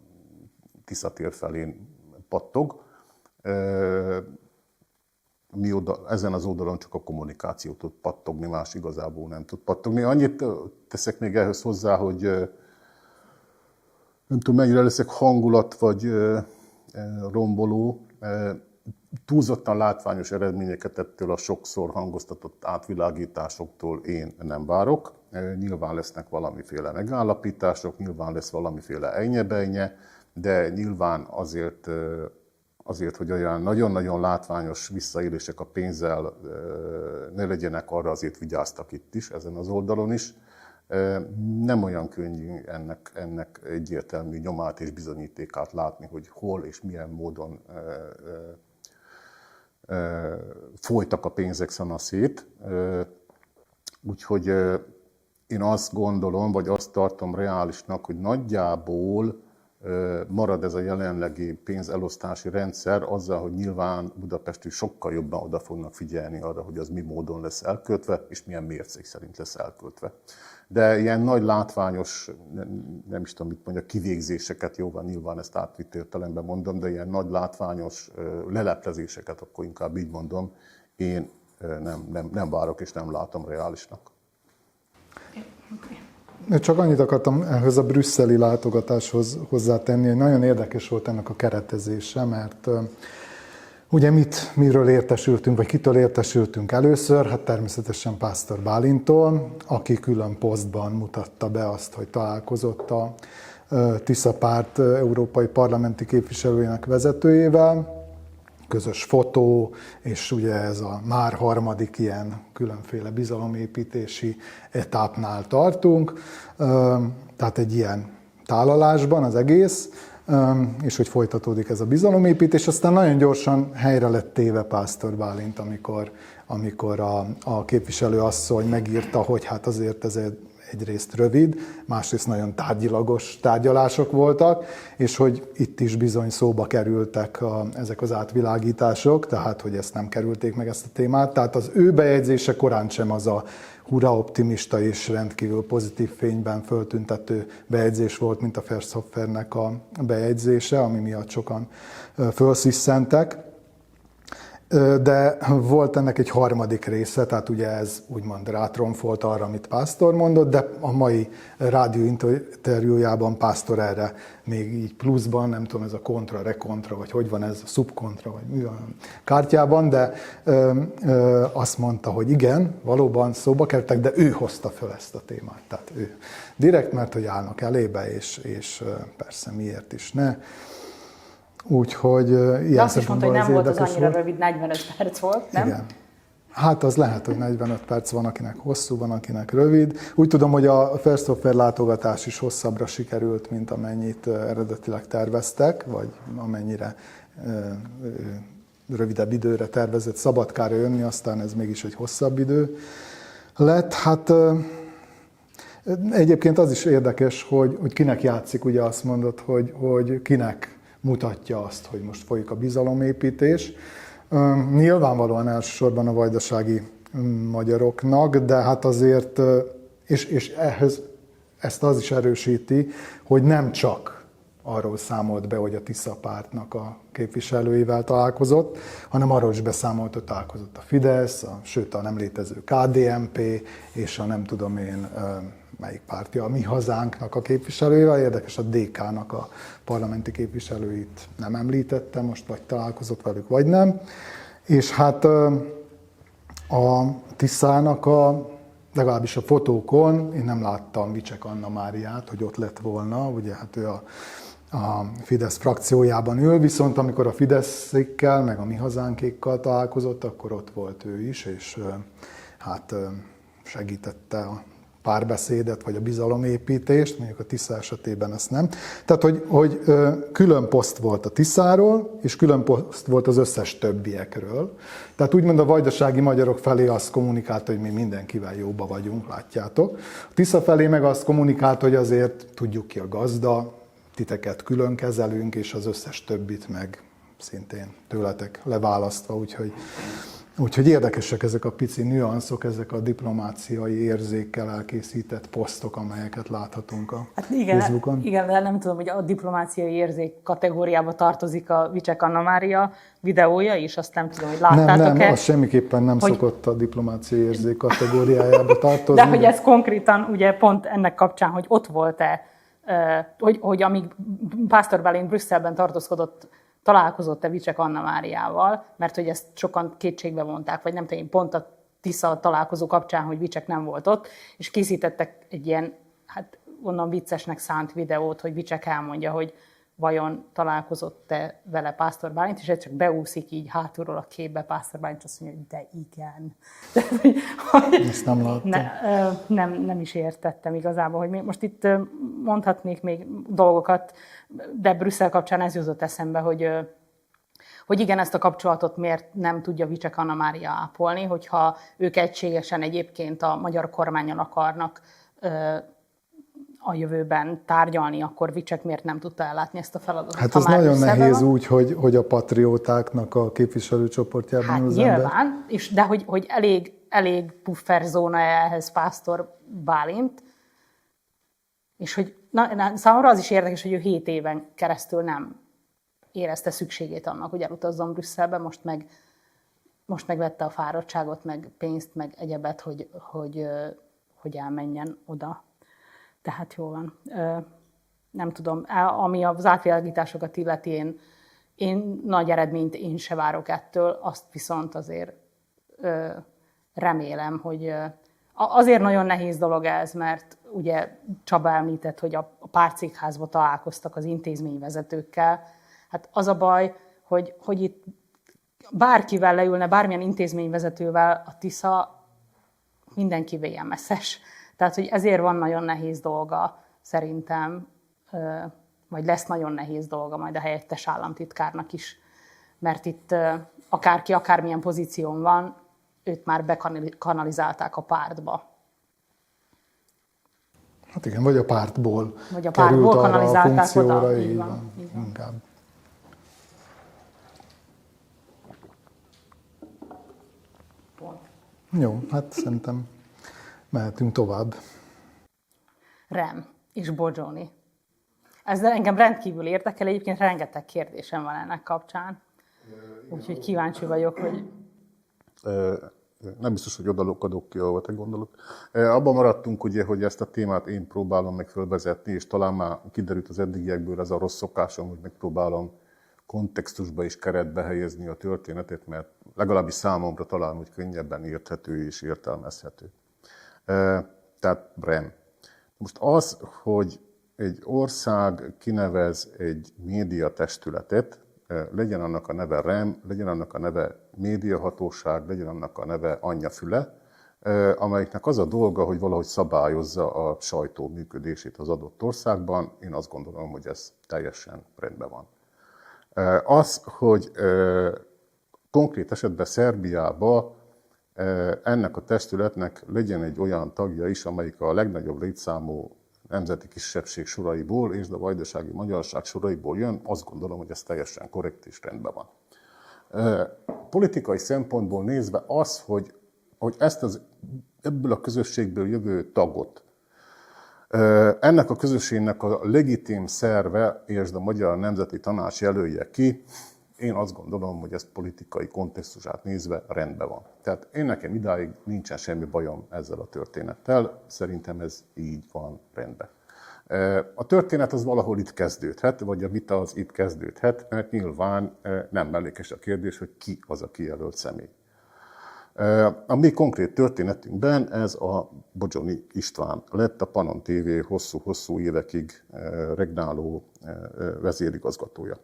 Tisza tér felén pattog. Ezen az oldalon csak a kommunikáció tud pattogni, más igazából nem tud pattogni. Annyit teszek még ehhez hozzá, hogy nem tudom, mennyire leszek hangulat vagy romboló. Túlzottan látványos eredményeket ettől a sokszor hangoztatott átvilágításoktól én nem várok. Nyilván lesznek valamiféle megállapítások, nyilván lesz valamiféle ejnye-bejnye, de nyilván azért, hogy olyan nagyon-nagyon látványos visszaélések a pénzzel ne legyenek, arra azért vigyáztak itt is, ezen az oldalon is. Nem olyan könnyű ennek egyértelmű nyomát és bizonyítékát látni, hogy hol és milyen módon folytak a pénzek szanaszét. Úgyhogy én azt gondolom, vagy azt tartom reálisnak, hogy nagyjából marad ez a jelenlegi pénzelosztási rendszer azzal, hogy nyilván Budapestről sokkal jobban oda fognak figyelni arra, hogy az mi módon lesz elköltve, és milyen mércék szerint lesz elköltve. De ilyen nagy látványos, nem is tudom mit mondjak, kivégzéseket, jóval nyilván ezt átvitt értelemben mondom, de ilyen nagy látványos leleplezéseket, akkor inkább így mondom, én nem várok és nem látom reálisnak. Csak annyit akartam ehhez a brüsszeli látogatáshoz hozzátenni, hogy nagyon érdekes volt ennek a keretezése, mert ugye miről értesültünk, vagy kitől értesültünk először? Hát természetesen Pásztor Bálintól, aki külön posztban mutatta be azt, hogy találkozott a Tisza párt európai parlamenti képviselőjének vezetőjével. Közös fotó, és ugye ez a már harmadik ilyen különféle bizalomépítési etapnál tartunk. Tehát egy ilyen tálalásban az egész, és hogy folytatódik ez a bizalomépítés. Aztán nagyon gyorsan helyre lett téve Pásztor Bálint, amikor a képviselő asszony megírta, hogy hát azért ez egyrészt rövid, másrészt nagyon tárgyilagos tárgyalások voltak, és hogy itt is bizony szóba kerültek ezek az átvilágítások, tehát hogy ezt nem kerülték meg ezt a témát. Tehát az ő bejegyzése korán sem az a hurra optimista és rendkívül pozitív fényben föltüntető bejegyzés volt, mint a Forsthofernek a bejegyzése, ami miatt sokan fölszisszentek. De volt ennek egy harmadik része, tehát ugye ez úgymond rátromfolt arra, amit Pásztor mondott, de a mai rádióinterjújában Pásztor erre még így pluszban, nem tudom, ez a kontra, rekontra, vagy hogy van ez, a szubkontra, vagy mi van a kártyában, de azt mondta, hogy igen, valóban szóba kerültek, de ő hozta föl ezt a témát. Tehát ő direkt, mert hogy állnak elébe, és persze miért is ne. Úgyhogy ilyen de azt is mondta, hogy nem volt az annyira volt. rövid, 45 perc volt, nem? Igen. Hát az lehet, hogy 45 perc van, akinek hosszú, van, akinek rövid. Úgy tudom, hogy a Fair Software látogatás is hosszabbra sikerült, mint amennyit eredetileg terveztek, vagy amennyire rövidebb időre tervezett Szabadkára jönni, aztán ez mégis egy hosszabb idő lett. Hát egyébként az is érdekes, hogy kinek játszik, ugye azt mondod, hogy kinek mutatja azt, hogy most folyik a bizalomépítés. Nyilvánvalóan elsősorban a vajdasági magyaroknak, de hát azért, és ehhez ezt az is erősíti, hogy nem csak arról számolt be, hogy a Tisza pártnak a képviselőivel találkozott, hanem arról is beszámolt, hogy találkozott a Fidesz, sőt a nem létező KDNP, és a nem tudom én melyik pártja, a Mi Hazánknak a képviselőivel. Érdekes, a DK-nak a parlamenti képviselőit nem említette, most vagy találkozott velük, vagy nem. És hát a Tiszának legalábbis a fotókon én nem láttam Vicsek Anna Máriát, hogy ott lett volna, ugye hát ő a Fidesz frakciójában ül, viszont amikor a Fideszékkel, meg a Mi Hazánkékkal találkozott, akkor ott volt ő is, és hát segítette a párbeszédet, vagy a bizalomépítést, mondjuk a Tisza esetében ezt nem. Tehát, hogy külön poszt volt a Tiszáról, és külön poszt volt az összes többiekről. Tehát úgymond a vajdasági magyarok felé azt kommunikálta, hogy mi mindenkivel jóba vagyunk, látjátok. A Tisza felé meg azt kommunikálta, hogy azért tudjuk ki a gazda, titeket külön kezelünk, és az összes többit meg szintén tőletek leválasztva, úgyhogy érdekesek ezek a pici nüanszok, ezek a diplomáciai érzékkel elkészített posztok, amelyeket láthatunk a Facebookon. Igen, de nem tudom, hogy a diplomáciai érzék kategóriába tartozik a Vicsek Anna Mária videója is, azt nem tudom, hogy láttátok-e. Nem, az semmiképpen nem szokott a diplomáciai érzék kategóriájába tartozni. De hogy ez konkrétan ugye pont ennek kapcsán, hogy ott volt-e, hogy amíg Pásztor Bálint Brüsszelben tartózkodott, találkozott-e Vicsek Anna Máriával, mert hogy ezt sokan kétségbe vonták, vagy nem tudom, pont a Tisza találkozó kapcsán, hogy Vicsek nem volt ott, és készítettek egy ilyen, hát onnan viccesnek szánt videót, hogy Vicsek elmondja, hogy vajon találkozott-e vele Pásztor Bálint, és ez csak beúszik így hátulról a képbe Pásztor Bálint, és azt mondja, hogy de igen. Ezt nem láttam. Nem is értettem igazából, hogy most itt mondhatnék még dolgokat, de Brüsszel kapcsán ez jutott eszembe, hogy igen, ezt a kapcsolatot miért nem tudja Vicsek Anna Mária ápolni, hogyha ők egységesen egyébként a magyar kormányon akarnak a jövőben tárgyalni, akkor Vicsek miért nem tudta ellátni ezt a feladatot? Hát ez nagyon nehéz úgy, hogy a patriótáknak a képviselőcsoportjában hát az nyilván, ember. de hogy elég pufferzóna ehhez Pásztor Bálint, és hogy számomra az is érdekes, hogy ő 7 éven keresztül nem érezte szükségét annak, hogy elutazzon Brüsszelbe, most megvette a fáradtságot, meg pénzt, meg egyebet, hogy elmenjen oda. Tehát jól van. Nem tudom, ami az átvilágításokat illeti, én nagy eredményt én se várok ettől, azt viszont azért remélem, hogy azért nagyon nehéz dolog ez, mert ugye Csaba említett, hogy a pártszékházba találkoztak az intézményvezetőkkel. Hát az a baj, hogy itt bárkivel leülne, bármilyen intézményvezetővel a Tisza mindenki VMS-es. Tehát, hogy ezért van nagyon nehéz dolga szerintem, vagy lesz nagyon nehéz dolga majd a helyettes államtitkárnak is. Mert itt akárki, akármilyen pozíción van, őt már bekanalizálták a pártba. Hát igen, vagy a pártból került arra a funkcióra, oda. így van. Inkább. Pont. Jó, hát szerintem mehetünk tovább. Rem és Bodzsóni. Ez engem rendkívül érdekel, egyébként rengeteg kérdésem van ennek kapcsán. Úgyhogy kíváncsi vagyok, hogy... Nem biztos, hogy odalokadok ki, ahol te gondolod. Abban maradtunk, ugye, hogy ezt a témát én próbálom meg fölvezetni, és talán már kiderült az eddigiekből ez a rossz szokásom, hogy megpróbálom kontextusba és keretbe helyezni a történetet, mert legalábbis számomra talán úgy könnyebben érthető és értelmezhető. Tehát Brem. Most az, hogy egy ország kinevez egy médiatestületet, legyen annak a neve REM, legyen annak a neve médiahatóság, legyen annak a neve anyjafüle, amelyiknek az a dolga, hogy valahogy szabályozza a sajtó működését az adott országban, én azt gondolom, hogy ez teljesen rendben van. Az, hogy konkrét esetben Szerbiában ennek a testületnek legyen egy olyan tagja is, amelyik a legnagyobb létszámú nemzeti kisebbség soraiból és a vajdasági magyarság soraiból jön, azt gondolom, hogy ez teljesen korrekt és rendben van. Politikai szempontból nézve az, hogy ebből a közösségből jövő tagot, ennek a közösségnek a legitim szerve, és a Magyar Nemzeti Tanács jelölje ki, én azt gondolom, hogy ez politikai kontextusát nézve rendben van. Tehát én nekem idáig nincsen semmi bajom ezzel a történettel, szerintem ez így van rendben. A történet az valahol itt kezdődhet, vagy a vita az itt kezdődhet, mert nyilván nem mellékes a kérdés, hogy ki az a kijelölt személy. A mi konkrét történetünkben ez a Bodzsony István lett a Panon TV hosszú-hosszú évekig regnáló vezérigazgatója.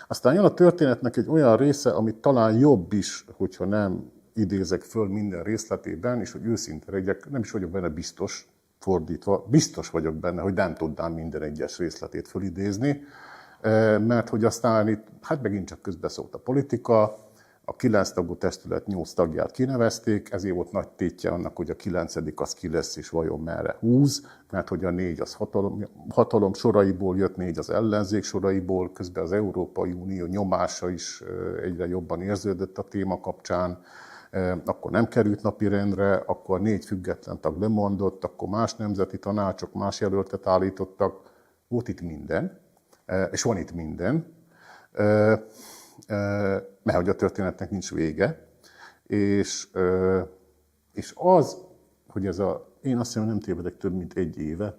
Aztán jön a történetnek egy olyan része, amit talán jobb is, hogyha nem idézek föl minden részletében, és hogy őszinte legyek, nem is vagyok benne biztos, fordítva, biztos vagyok benne, hogy nem tudnám minden egyes részletét fölidézni, mert hogy aztán itt, hát megint csak közbeszólt a politika, a 9 tagú testület 8 tagját kinevezték, ezért volt nagy tétje annak, hogy a 9. az ki lesz, és vajon merre húz, mert hogy a 4 az hatalom soraiból jött, 4 az ellenzék soraiból, közben az Európai Unió nyomása is egyre jobban érződött a téma kapcsán, akkor nem került napirendre, akkor 4 független tag lemondott, akkor más nemzeti tanácsok más jelöltet állítottak, volt itt minden, és van itt minden, mert hogy a történetnek nincs vége, és az, hogy ez én azt hiszem, nem tévedek, több mint egy éve,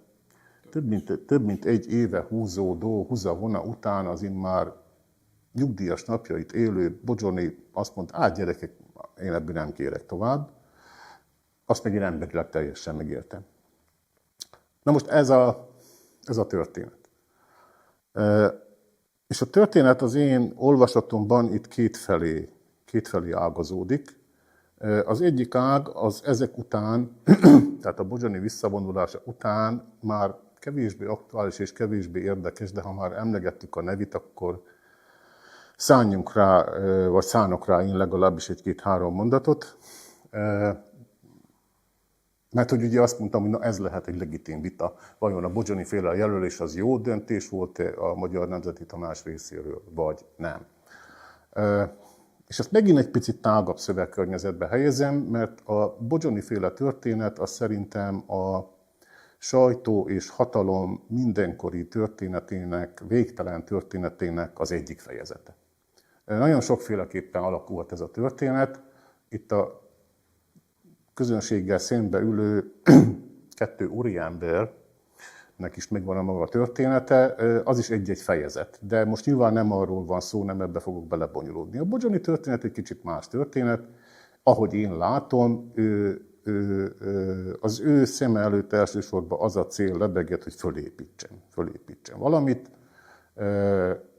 több mint egy éve húzódó húzavona után az már nyugdíjas napjait élő Bodzsony azt mondta, gyerekek, én ebből nem kérek tovább, azt meg én emberileg teljesen megértem. Na most ez a történet. És a történet az én olvasatomban itt kétfelé ágazódik. Az egyik ág az ezek után, tehát a Bodzsony visszavonulása után már kevésbé aktuális és kevésbé érdekes, de ha már emlegettük a nevét, akkor szánjunk rá, vagy szánok rá én legalábbis egy-két-három mondatot. Mert hogy ugye azt mondtam, hogy na ez lehet egy legitim vita. Vajon a Bodzsony-féle jelölés az jó döntés volt-e a Magyar Nemzeti Tanács részéről, vagy nem. És ezt megint egy picit tágabb szövegkörnyezetbe helyezem, mert a Bodzsony-féle történet az szerintem a sajtó és hatalom mindenkori történetének, végtelen történetének az egyik fejezete. Nagyon sokféleképpen alakult ez a történet. Itt a közönséggel szembe ülő 2 úriembernek is megvan a maga története, az is egy-egy fejezet. De most nyilván nem arról van szó, nem ebbe fogok belebonyolódni. A Bodzsony történet egy kicsit más történet. Ahogy én látom, az ő szeme előtt elsősorban az a cél lebegett, hogy fölépítsen valamit,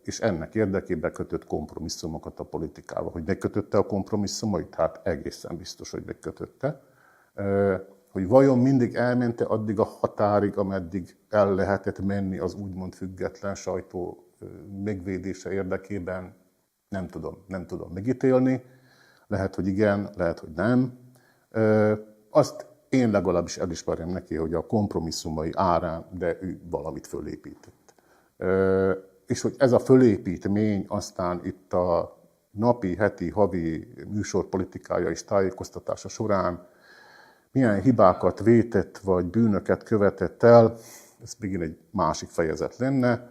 és ennek érdekében kötött kompromisszumokat a politikával. Hogy megkötötte a kompromisszumait? Hát egészen biztos, hogy megkötötte. Hogy vajon mindig elmente addig a határig, ameddig el lehetett menni az úgymond független sajtó megvédése érdekében, nem tudom megítélni. Lehet, hogy igen, lehet, hogy nem. Azt én legalábbis elismerem neki, hogy a kompromisszumai árán, de ő valamit fölépített. És hogy ez a fölépítmény aztán itt a napi, heti, havi műsorpolitikája és tájékoztatása során milyen hibákat vétett, vagy bűnöket követett el, ez megint egy másik fejezet lenne.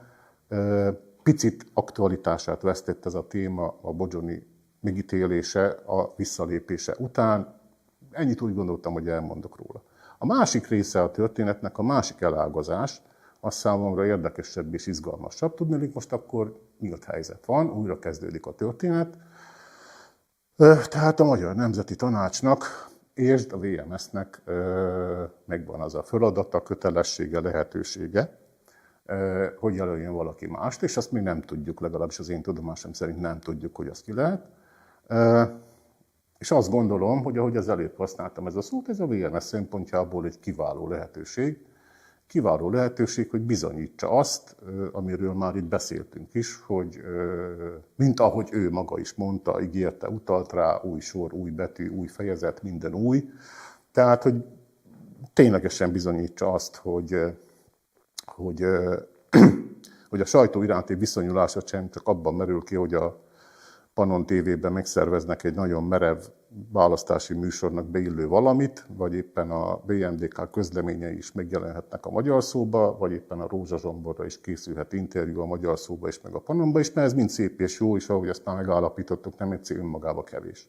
Picit aktualitását vesztett ez a téma a Bodzsony megítélése a visszalépése után. Ennyit úgy gondoltam, hogy elmondok róla. A másik része a történetnek, a másik elágazás, az számomra érdekesebb és izgalmasabb. Tudnélik, most akkor nyílt helyzet van, újra kezdődik a történet. Tehát a Magyar Nemzeti Tanácsnak és a VMS-nek megvan az a feladata, kötelessége, lehetősége, hogy jelöljön valaki mást, és azt még nem tudjuk, legalábbis az én tudomásom szerint nem tudjuk, hogy az ki lehet. És azt gondolom, hogy ahogy az előbb használtam ez a szót, ez a VMS szempontjából egy kiváló lehetőség. Kiváló lehetőség, hogy bizonyítsa azt, amiről már itt beszéltünk is, hogy mint ahogy ő maga is mondta, ígérte, utalt rá, új sor, új betű, új fejezet, minden új. Tehát, hogy ténylegesen bizonyítsa azt, hogy a sajtó iránti viszonyulása sem csak abban merül ki, hogy a Pannon TV-ben megszerveznek egy nagyon merev választási műsornak beillő valamit, vagy éppen a BMDK közleményei is megjelenhetnek a Magyar Szóba, vagy éppen a Rózsa Zsomborra is készülhet interjú a Magyar Szóba is, meg a Pannonba is, mert ez mind szép és jó, és ahogy ezt már megállapítottuk, nem egy cél önmagába kevés.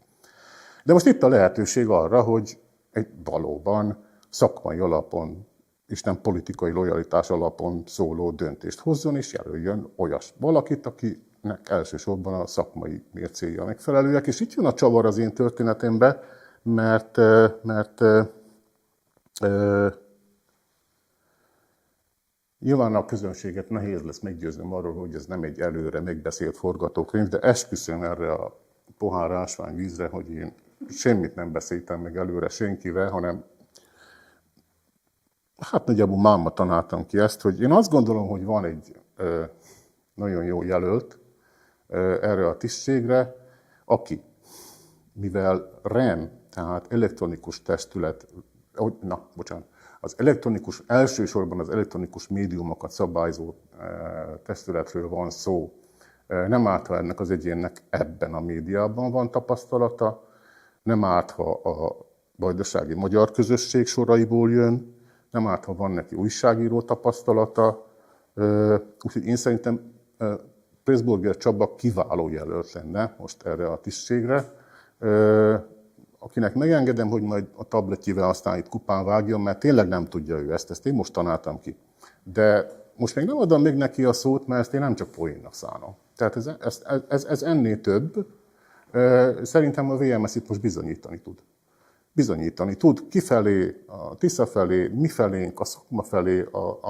De most itt a lehetőség arra, hogy egy valóban szakmai alapon és nem politikai lojalitás alapon szóló döntést hozzon, és jelöljön olyas valakit, akinek elsősorban a szakmai mércéje megfelelőek. És itt jön a csavar az én történetembe, mert nyilván a közönséget nehéz lesz meggyőznöm arról, hogy ez nem egy előre megbeszélt forgatókönyv, de esküszöm erre a pohár ásványvízre, hogy én semmit nem beszéltem meg előre senkivel, hanem hát nagyjából máma tanáltam ki ezt, hogy én azt gondolom, hogy van egy nagyon jó jelölt erre a tisztségre, aki, mivel REM, tehát elektronikus testület, elsősorban az elektronikus médiumokat szabályzó testületről van szó, nem árt, ha ennek az egyénnek ebben a médiában van tapasztalata, nem árt, ha a vajdasági magyar közösség soraiból jön, nem árt, ha van neki újságíró tapasztalata, úgyhogy én szerintem Pressburger Csaba kiváló jelölt lenne most erre a tisztségre, akinek megengedem, hogy majd a tabletjével aztán itt kupán vágjon, mert tényleg nem tudja ő ezt én most tanáltam ki. De most még nem adom még neki a szót, mert ezt én nem csak poénnak szánom. Tehát ez ennél több. Szerintem a VMS itt most bizonyítani tud kifelé, a Tisza felé, mi felénk, a szakma felé,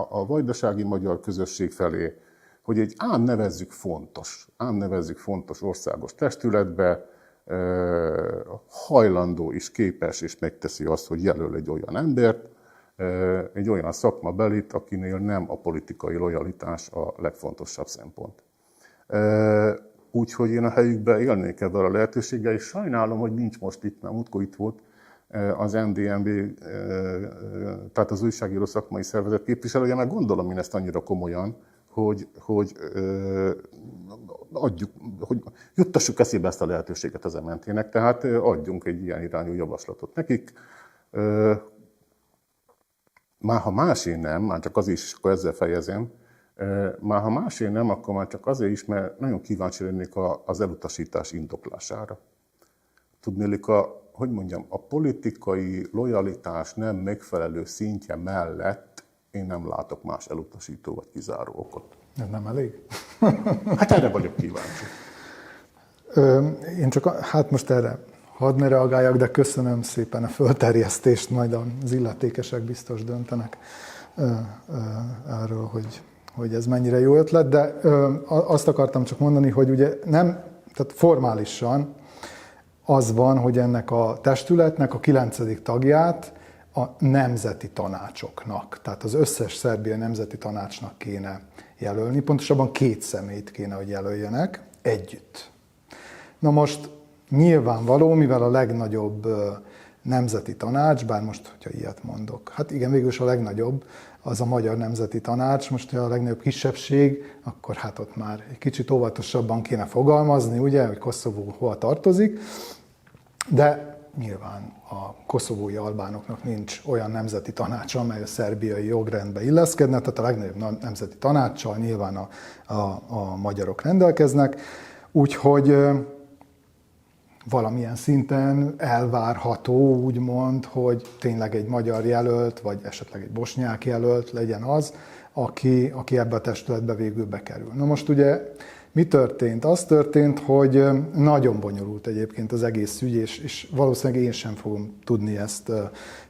a vajdasági magyar közösség felé, hogy egy ám nevezzük fontos országos testületbe hajlandó és képes és megteszi azt, hogy jelöl egy olyan embert, egy olyan szakmabelit, akinél nem a politikai lojalitás a legfontosabb szempont. Úgyhogy én a helyükben élnék ezzel a lehetőséggel, és sajnálom, hogy nincs most itt, mert múltkor itt volt az MDMB, tehát az újságíró szakmai szervezet képviselője, mert gondolom én ezt annyira komolyan, hogy juttassuk eszébe ezt a lehetőséget az MNT-nek, tehát adjunk egy ilyen irányú javaslatot nekik. Már ha másé nem, már csak azért is, akkor ezzel fejezem, már ha másé nem, akkor már csak azért is, mert nagyon kíváncsi lennék az elutasítás indoklására. Tudnélik, a politikai lojalitás nem megfelelő szintje mellett én nem látok más elutasító vagy kizáró okot. Ez nem elég? Hát erre vagyok kíváncsi. Én csak, hát most erre hadd ne reagáljak, de köszönöm szépen a fölterjesztést, majd az illetékesek biztos döntenek erről, hogy ez mennyire jó ötlet, de azt akartam csak mondani, hogy ugye nem, tehát formálisan az van, hogy ennek a testületnek a 9. tagját a nemzeti tanácsoknak, tehát az összes szerbiai nemzeti tanácsnak kéne jelölni, pontosabban 2 személyt kéne, hogy jelöljenek együtt. Na most nyilvánvaló, mivel a legnagyobb nemzeti tanács, bár most, hogyha ilyet mondok, hát igen, végülis a legnagyobb, az a Magyar Nemzeti Tanács, most ha a legnagyobb kisebbség, akkor hát ott már egy kicsit óvatosabban kéne fogalmazni, ugye, hogy Koszovó hova tartozik, de nyilván a koszovói albánoknak nincs olyan nemzeti tanács, amely a szerbiai jogrendbe illeszkedne, tehát a legnagyobb nemzeti tanácssal nyilván a magyarok rendelkeznek, úgyhogy valamilyen szinten elvárható, úgymond, hogy tényleg egy magyar jelölt, vagy esetleg egy bosnyák jelölt legyen az, aki ebbe a testületbe végül bekerül. Na most ugye mi történt? Az történt, hogy nagyon bonyolult egyébként az egész ügy, és valószínűleg én sem fogom tudni ezt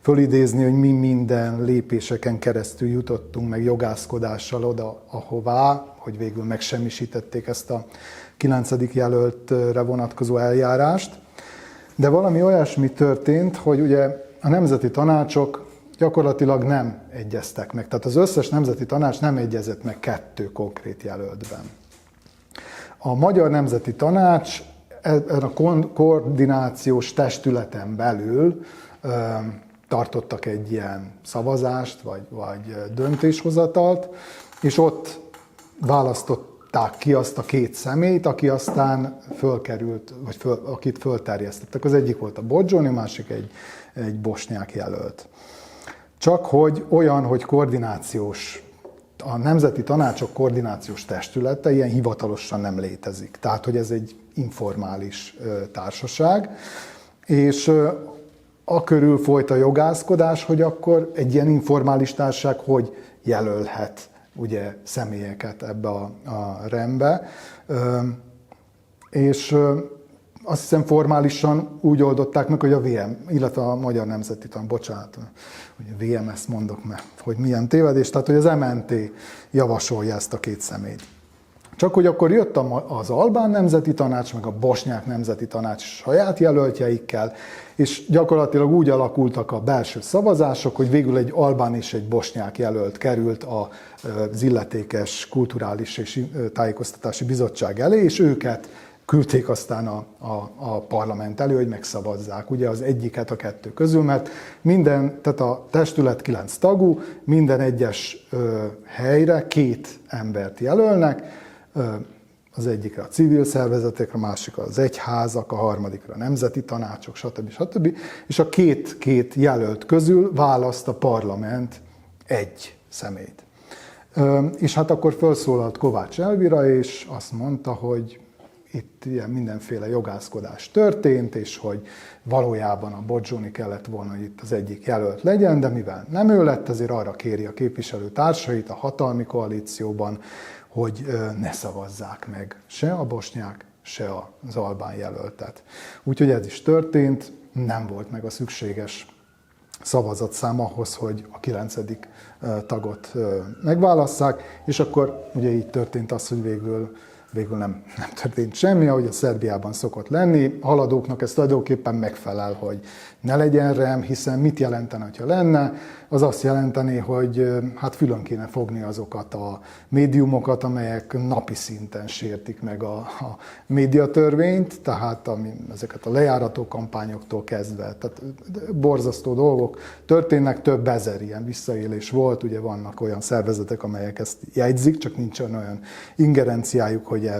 fölidézni, hogy mi minden lépéseken keresztül jutottunk meg jogászkodással oda, ahová, hogy végül megsemmisítették ezt a 9. jelöltre vonatkozó eljárást. De valami olyasmi történt, hogy ugye a nemzeti tanácsok gyakorlatilag nem egyeztek meg. Tehát az összes nemzeti tanács nem egyezett meg 2 konkrét jelöltben. A Magyar Nemzeti Tanács a koordinációs testületen belül tartottak egy ilyen szavazást, vagy döntéshozatalt, és ott választották ki azt a 2 személyt, aki aztán fölkerült, vagy akit fölterjesztettek. Az egyik volt a Bodzsoni, a másik egy bosnyák jelölt. Csak hogy olyan, hogy a Nemzeti Tanácsok koordinációs testülete ilyen hivatalosan nem létezik. Tehát, hogy ez egy informális társaság, és akörül folyt a jogászkodás, hogy akkor egy ilyen informális társaság hogy jelölhet ugye személyeket ebbe a rendbe. És azt hiszem formálisan úgy oldották meg, hogy a illetve a Magyar Nemzeti Tanács, bocsánat, hogy a VMS mondok meg, hogy milyen tévedés, tehát hogy az MNT javasolja ezt a 2 személyt. Csak hogy akkor jött az Albán Nemzeti Tanács, meg a Bosnyák Nemzeti Tanács saját jelöltjeikkel, és gyakorlatilag úgy alakultak a belső szavazások, hogy végül egy albán és egy bosnyák jelölt került az illetékes kulturális és tájékoztatási bizottság elé, és őket küldték aztán a parlament elő, hogy megszavazzák ugye az egyiket a 2 közül, mert tehát a testület 9 tagú, minden egyes helyre 2 embert jelölnek, az egyikre a civil szervezetekre, a másikra az egyházak, a harmadikra a nemzeti tanácsok, stb. És a két jelölt közül választ a parlament egy személyt. És hát akkor felszólalt Kovács Elvira, és azt mondta, hogy itt ilyen mindenféle jogászkodás történt, és hogy valójában a Bodzsoni kellett volna, hogy itt az egyik jelölt legyen, de mivel nem ő lett, ezért arra kéri a képviselőtársait a hatalmi koalícióban, hogy ne szavazzák meg se a bosnyák, se az albán jelöltet. Úgyhogy ez is történt, nem volt meg a szükséges szavazatszám ahhoz, hogy a 9. tagot megválasszák, és akkor ugye így történt az, hogy végül nem történt semmi, ahogy a Szerbiában szokott lenni. A haladóknak ez tulajdonképpen megfelel, hogy ne legyen rem, hiszen mit jelentene, ha lenne? Az azt jelenteni, hogy hát fülön kéne fogni azokat a médiumokat, amelyek napi szinten sértik meg a médiatörvényt, tehát ezeket a lejárató kampányoktól kezdve. Tehát borzasztó dolgok történnek, több ezer ilyen visszaélés volt, ugye vannak olyan szervezetek, amelyek ezt jegyzik, csak nincsen olyan ingerenciájuk, hogy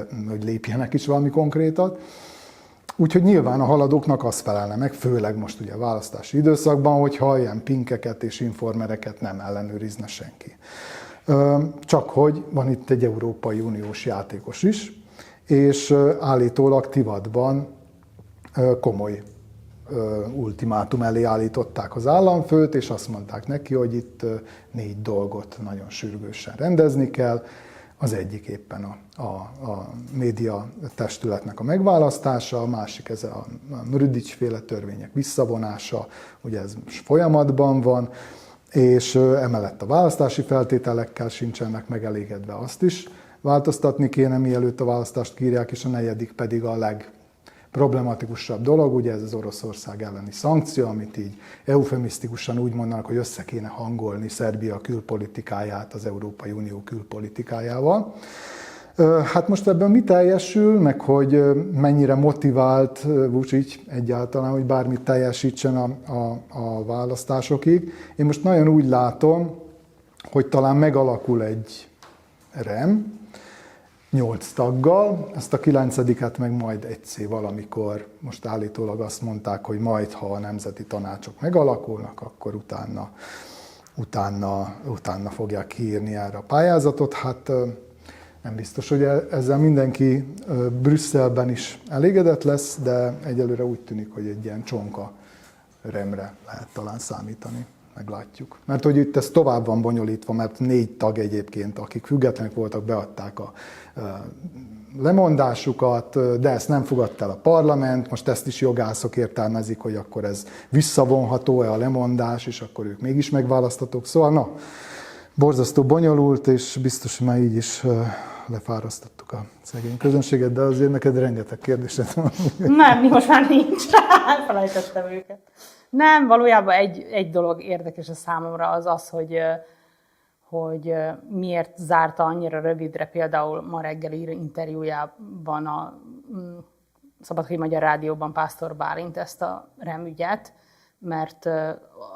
lépjenek is valami konkrétat. Úgyhogy nyilván a haladóknak az felelne meg, főleg most ugye a választási időszakban, hogyha ilyen pinkeket és informereket nem ellenőrizne senki. Csak hogy van itt egy Európai Uniós játékos is, és állítólag Tivadban komoly ultimátum elé állították az államfőt, és azt mondták neki, hogy itt 4 dolgot nagyon sürgősen rendezni kell. Az egyik éppen a média testületnek a megválasztása, a másik ez a Mrüdics-féle törvények visszavonása, ugye ez most folyamatban van, és emellett a választási feltételekkel sincsenek megelégedve, azt is változtatni kéne, mielőtt a választást kiírják, és a 4. pedig a legproblematikusabb dolog, ugye ez az Oroszország elleni szankció, amit így eufemisztikusan úgy mondanak, hogy össze kéne hangolni Szerbia külpolitikáját az Európai Unió külpolitikájával. Hát most ebben mi teljesül, meg hogy mennyire motivált Vučić egyáltalán, hogy bármit teljesítsen a választásokig. Én most nagyon úgy látom, hogy talán megalakul egy rem, 8 taggal, ezt a 9-et meg majd egyszer valamikor, most állítólag azt mondták, hogy majd, ha a nemzeti tanácsok megalakulnak, akkor utána fogják kiírni erre a pályázatot. Hát nem biztos, hogy ezzel mindenki Brüsszelben is elégedett lesz, de egyelőre úgy tűnik, hogy egy ilyen csonka örömre lehet talán számítani. Meglátjuk. Mert hogy itt ez tovább van bonyolítva, mert 4 tag egyébként, akik függetlenek voltak, beadták a lemondásukat, de ezt nem fogadta el a parlament, most ezt is jogászok értelmezik, hogy akkor ez visszavonható-e a lemondás, és akkor ők mégis megválasztatók. Szóval na, borzasztó bonyolult, és biztos, hogy már így is lefárasztottuk a szegény közönséget, de azért neked rengeteg kérdésed van. Nem, mi most már nincs. Elfelejtettem őket. Nem, valójában egy dolog érdekes a számomra az az, hogy miért zárta annyira rövidre például ma reggeli interjújában a Szabadkai Magyar Rádióban Pásztor Bálint ezt a REM ügyet, mert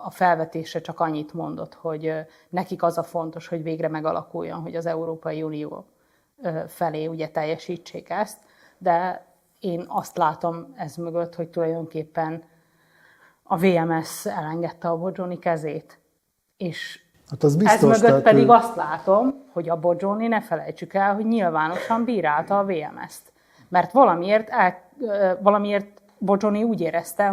a felvetése csak annyit mondott, hogy nekik az a fontos, hogy végre megalakuljon, hogy az Európai Unió felé ugye teljesítsék ezt, de én azt látom ez mögött, hogy tulajdonképpen a VMS elengedte a Bodzsóni kezét. És hát az biztos, ez mögött pedig azt látom, hogy a Bodzsóni, ne felejtsük el, hogy nyilvánosan bírálta a VMS-t. Mert valamiért Bodzsóni úgy érezte,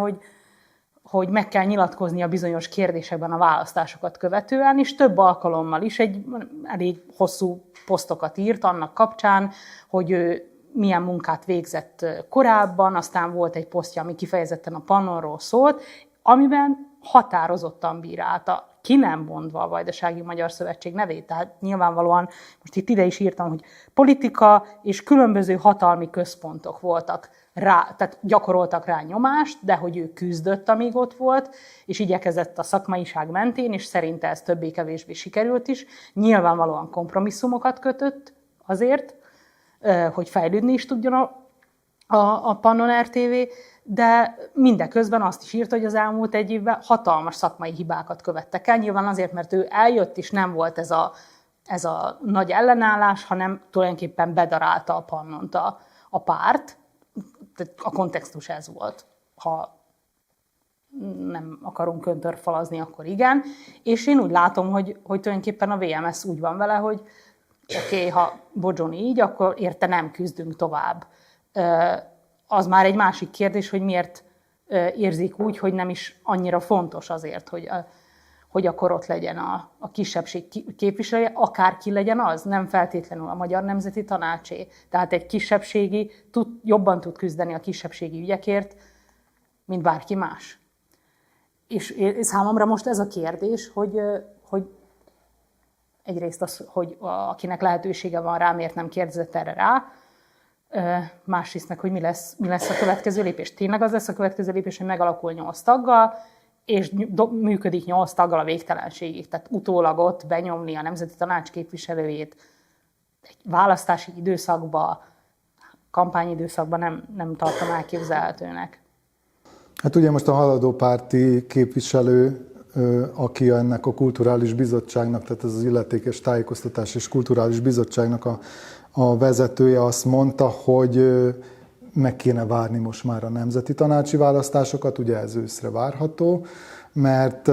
hogy meg kell nyilatkozni a bizonyos kérdésekben a választásokat követően, és több alkalommal is egy elég hosszú posztokat írt annak kapcsán, hogy ő milyen munkát végzett korábban, aztán volt egy posztja, ami kifejezetten a Pannonról szólt, amiben határozottan bírálta, ki nem mondva a Vajdasági Magyar Szövetség nevét. Tehát nyilvánvalóan, most itt ide is írtam, hogy politika és különböző hatalmi központok voltak rá, tehát gyakoroltak rá nyomást, de hogy ő küzdött, amíg ott volt, és igyekezett a szakmaiság mentén, és szerinte ez többé-kevésbé sikerült is. Nyilvánvalóan kompromisszumokat kötött azért, hogy fejlődni is tudjon a Pannon RTV, de mindeközben azt is írta, hogy az elmúlt egy évben hatalmas szakmai hibákat követtek el. Nyilván azért, mert ő eljött, és nem volt ez a nagy ellenállás, hanem tulajdonképpen bedarálta a Pannont a párt. A kontextus ez volt. Ha nem akarunk öntörfalazni, akkor igen. És én úgy látom, hogy tulajdonképpen a VMS úgy van vele, hogy oké, ha Bodzsóni így, akkor érte nem küzdünk tovább. Az már egy másik kérdés, hogy miért érzik úgy, hogy nem is annyira fontos azért, hogy akkor ott legyen a kisebbség képviselője, akárki legyen az, nem feltétlenül a Magyar Nemzeti Tanácsé. Tehát egy kisebbségi jobban tud küzdeni a kisebbségi ügyekért, mint bárki más. És számomra most ez a kérdés, hogy egyrészt az, hogy akinek lehetősége van rá, miért nem kérdezett erre rá, másrészt meg, hogy mi lesz a következő lépés. Tényleg az lesz a következő lépés, hogy megalakul 8 taggal, és működik 8 taggal a végtelenségig. Tehát utólag ott benyomni a Nemzeti Tanács képviselőjét egy választási időszakba, kampányidőszakban nem tartom elképzelhetőnek. Hát ugye most a haladó párti képviselő, aki ennek a kulturális bizottságnak, tehát ez az illetékes tájékoztatás és kulturális bizottságnak a vezetője azt mondta, hogy meg kéne várni most már a nemzeti tanácsi választásokat, ugye ez őszre várható, mert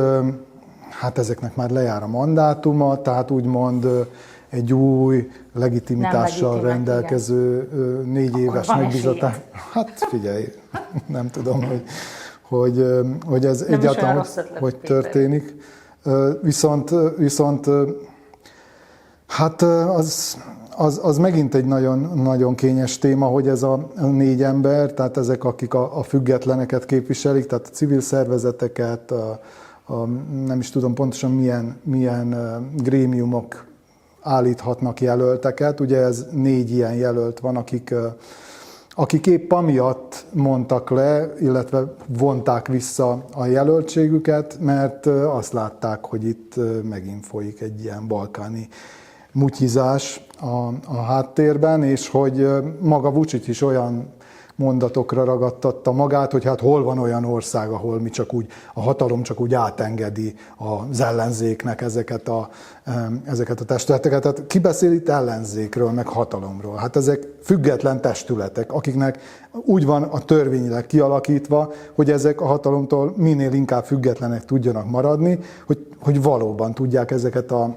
hát ezeknek már lejár a mandátuma, tehát úgymond egy új legitimitással rendelkező 4 éves megbízatás. Hát figyelj, nem tudom, hogy ez nem egyáltalán hogy történik. Viszont hát az megint egy nagyon, nagyon kényes téma, hogy ez a 4 ember, tehát ezek, akik a függetleneket képviselik, tehát a civil szervezeteket, nem is tudom pontosan milyen grémiumok állíthatnak jelölteket. Ugye ez 4 ilyen jelölt van, akik épp amiatt mondtak le, illetve vonták vissza a jelöltségüket, mert azt látták, hogy itt megint folyik egy ilyen balkáni mutyizás a háttérben, és hogy maga Vučić is olyan mondatokra ragadtatta magát, hogy hát hol van olyan ország, ahol a hatalom csak úgy átengedi az ellenzéknek ezeket a testületeket. Tehát ki beszél itt ellenzékről, meg hatalomról? Hát ezek független testületek, akiknek úgy van a törvényileg kialakítva, hogy ezek a hatalomtól minél inkább függetlenek tudjanak maradni, hogy valóban tudják ezeket a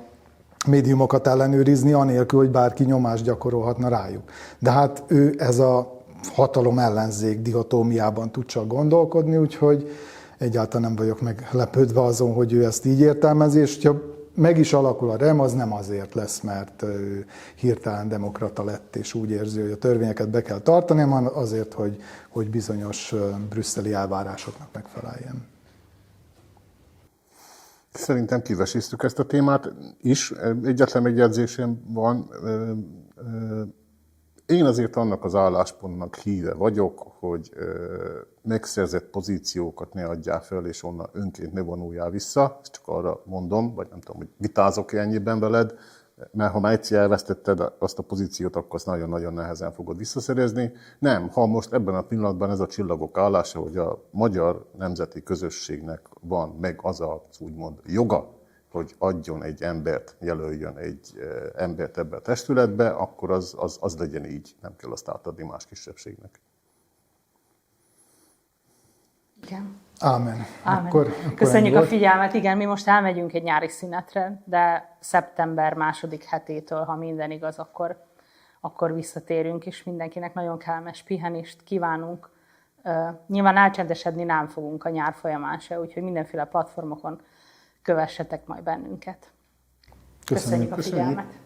médiumokat ellenőrizni, anélkül, hogy bárki nyomást gyakorolhatna rájuk. De hát ő ez a hatalom ellenzék dihotómiában tud csak gondolkodni, úgyhogy egyáltalán nem vagyok meglepődve azon, hogy ő ezt így értelmezi, és ha meg is alakul a REM, az nem azért lesz, mert ő hirtelen demokrata lett, és úgy érzi, hogy a törvényeket be kell tartani, hanem azért, hogy bizonyos brüsszeli elvárásoknak megfeleljen. Szerintem kiveséztük ezt a témát is. Egyetlen megjegyzésem van. Én azért annak az álláspontnak híve vagyok, hogy megszerzett pozíciókat ne adjál fel, és onnan önként ne vonuljál vissza. Ezt csak arra mondom, vagy nem tudom, hogy vitázok-e ennyiben veled, mert ha már egyszer elvesztetted azt a pozíciót, akkor azt nagyon-nagyon nehezen fogod visszaszerezni. Nem, ha most ebben a pillanatban ez a csillagok állása, hogy a magyar nemzeti közösségnek van meg az úgymond joga, hogy adjon egy embert, jelöljön egy embert ebbe a testületbe, akkor az legyen így, nem kell azt átadni más kisebbségnek. Igen. Ámen. Ámen. Köszönjük a figyelmet. Igen, mi most elmegyünk egy nyári szünetre, de szeptember második hetétől, ha minden igaz, akkor visszatérünk, és mindenkinek nagyon kellemes pihenést kívánunk. Nyilván elcsendesedni nem fogunk a nyár folyamán se, úgyhogy mindenféle platformokon kövessetek majd bennünket. Köszönjük a figyelmet!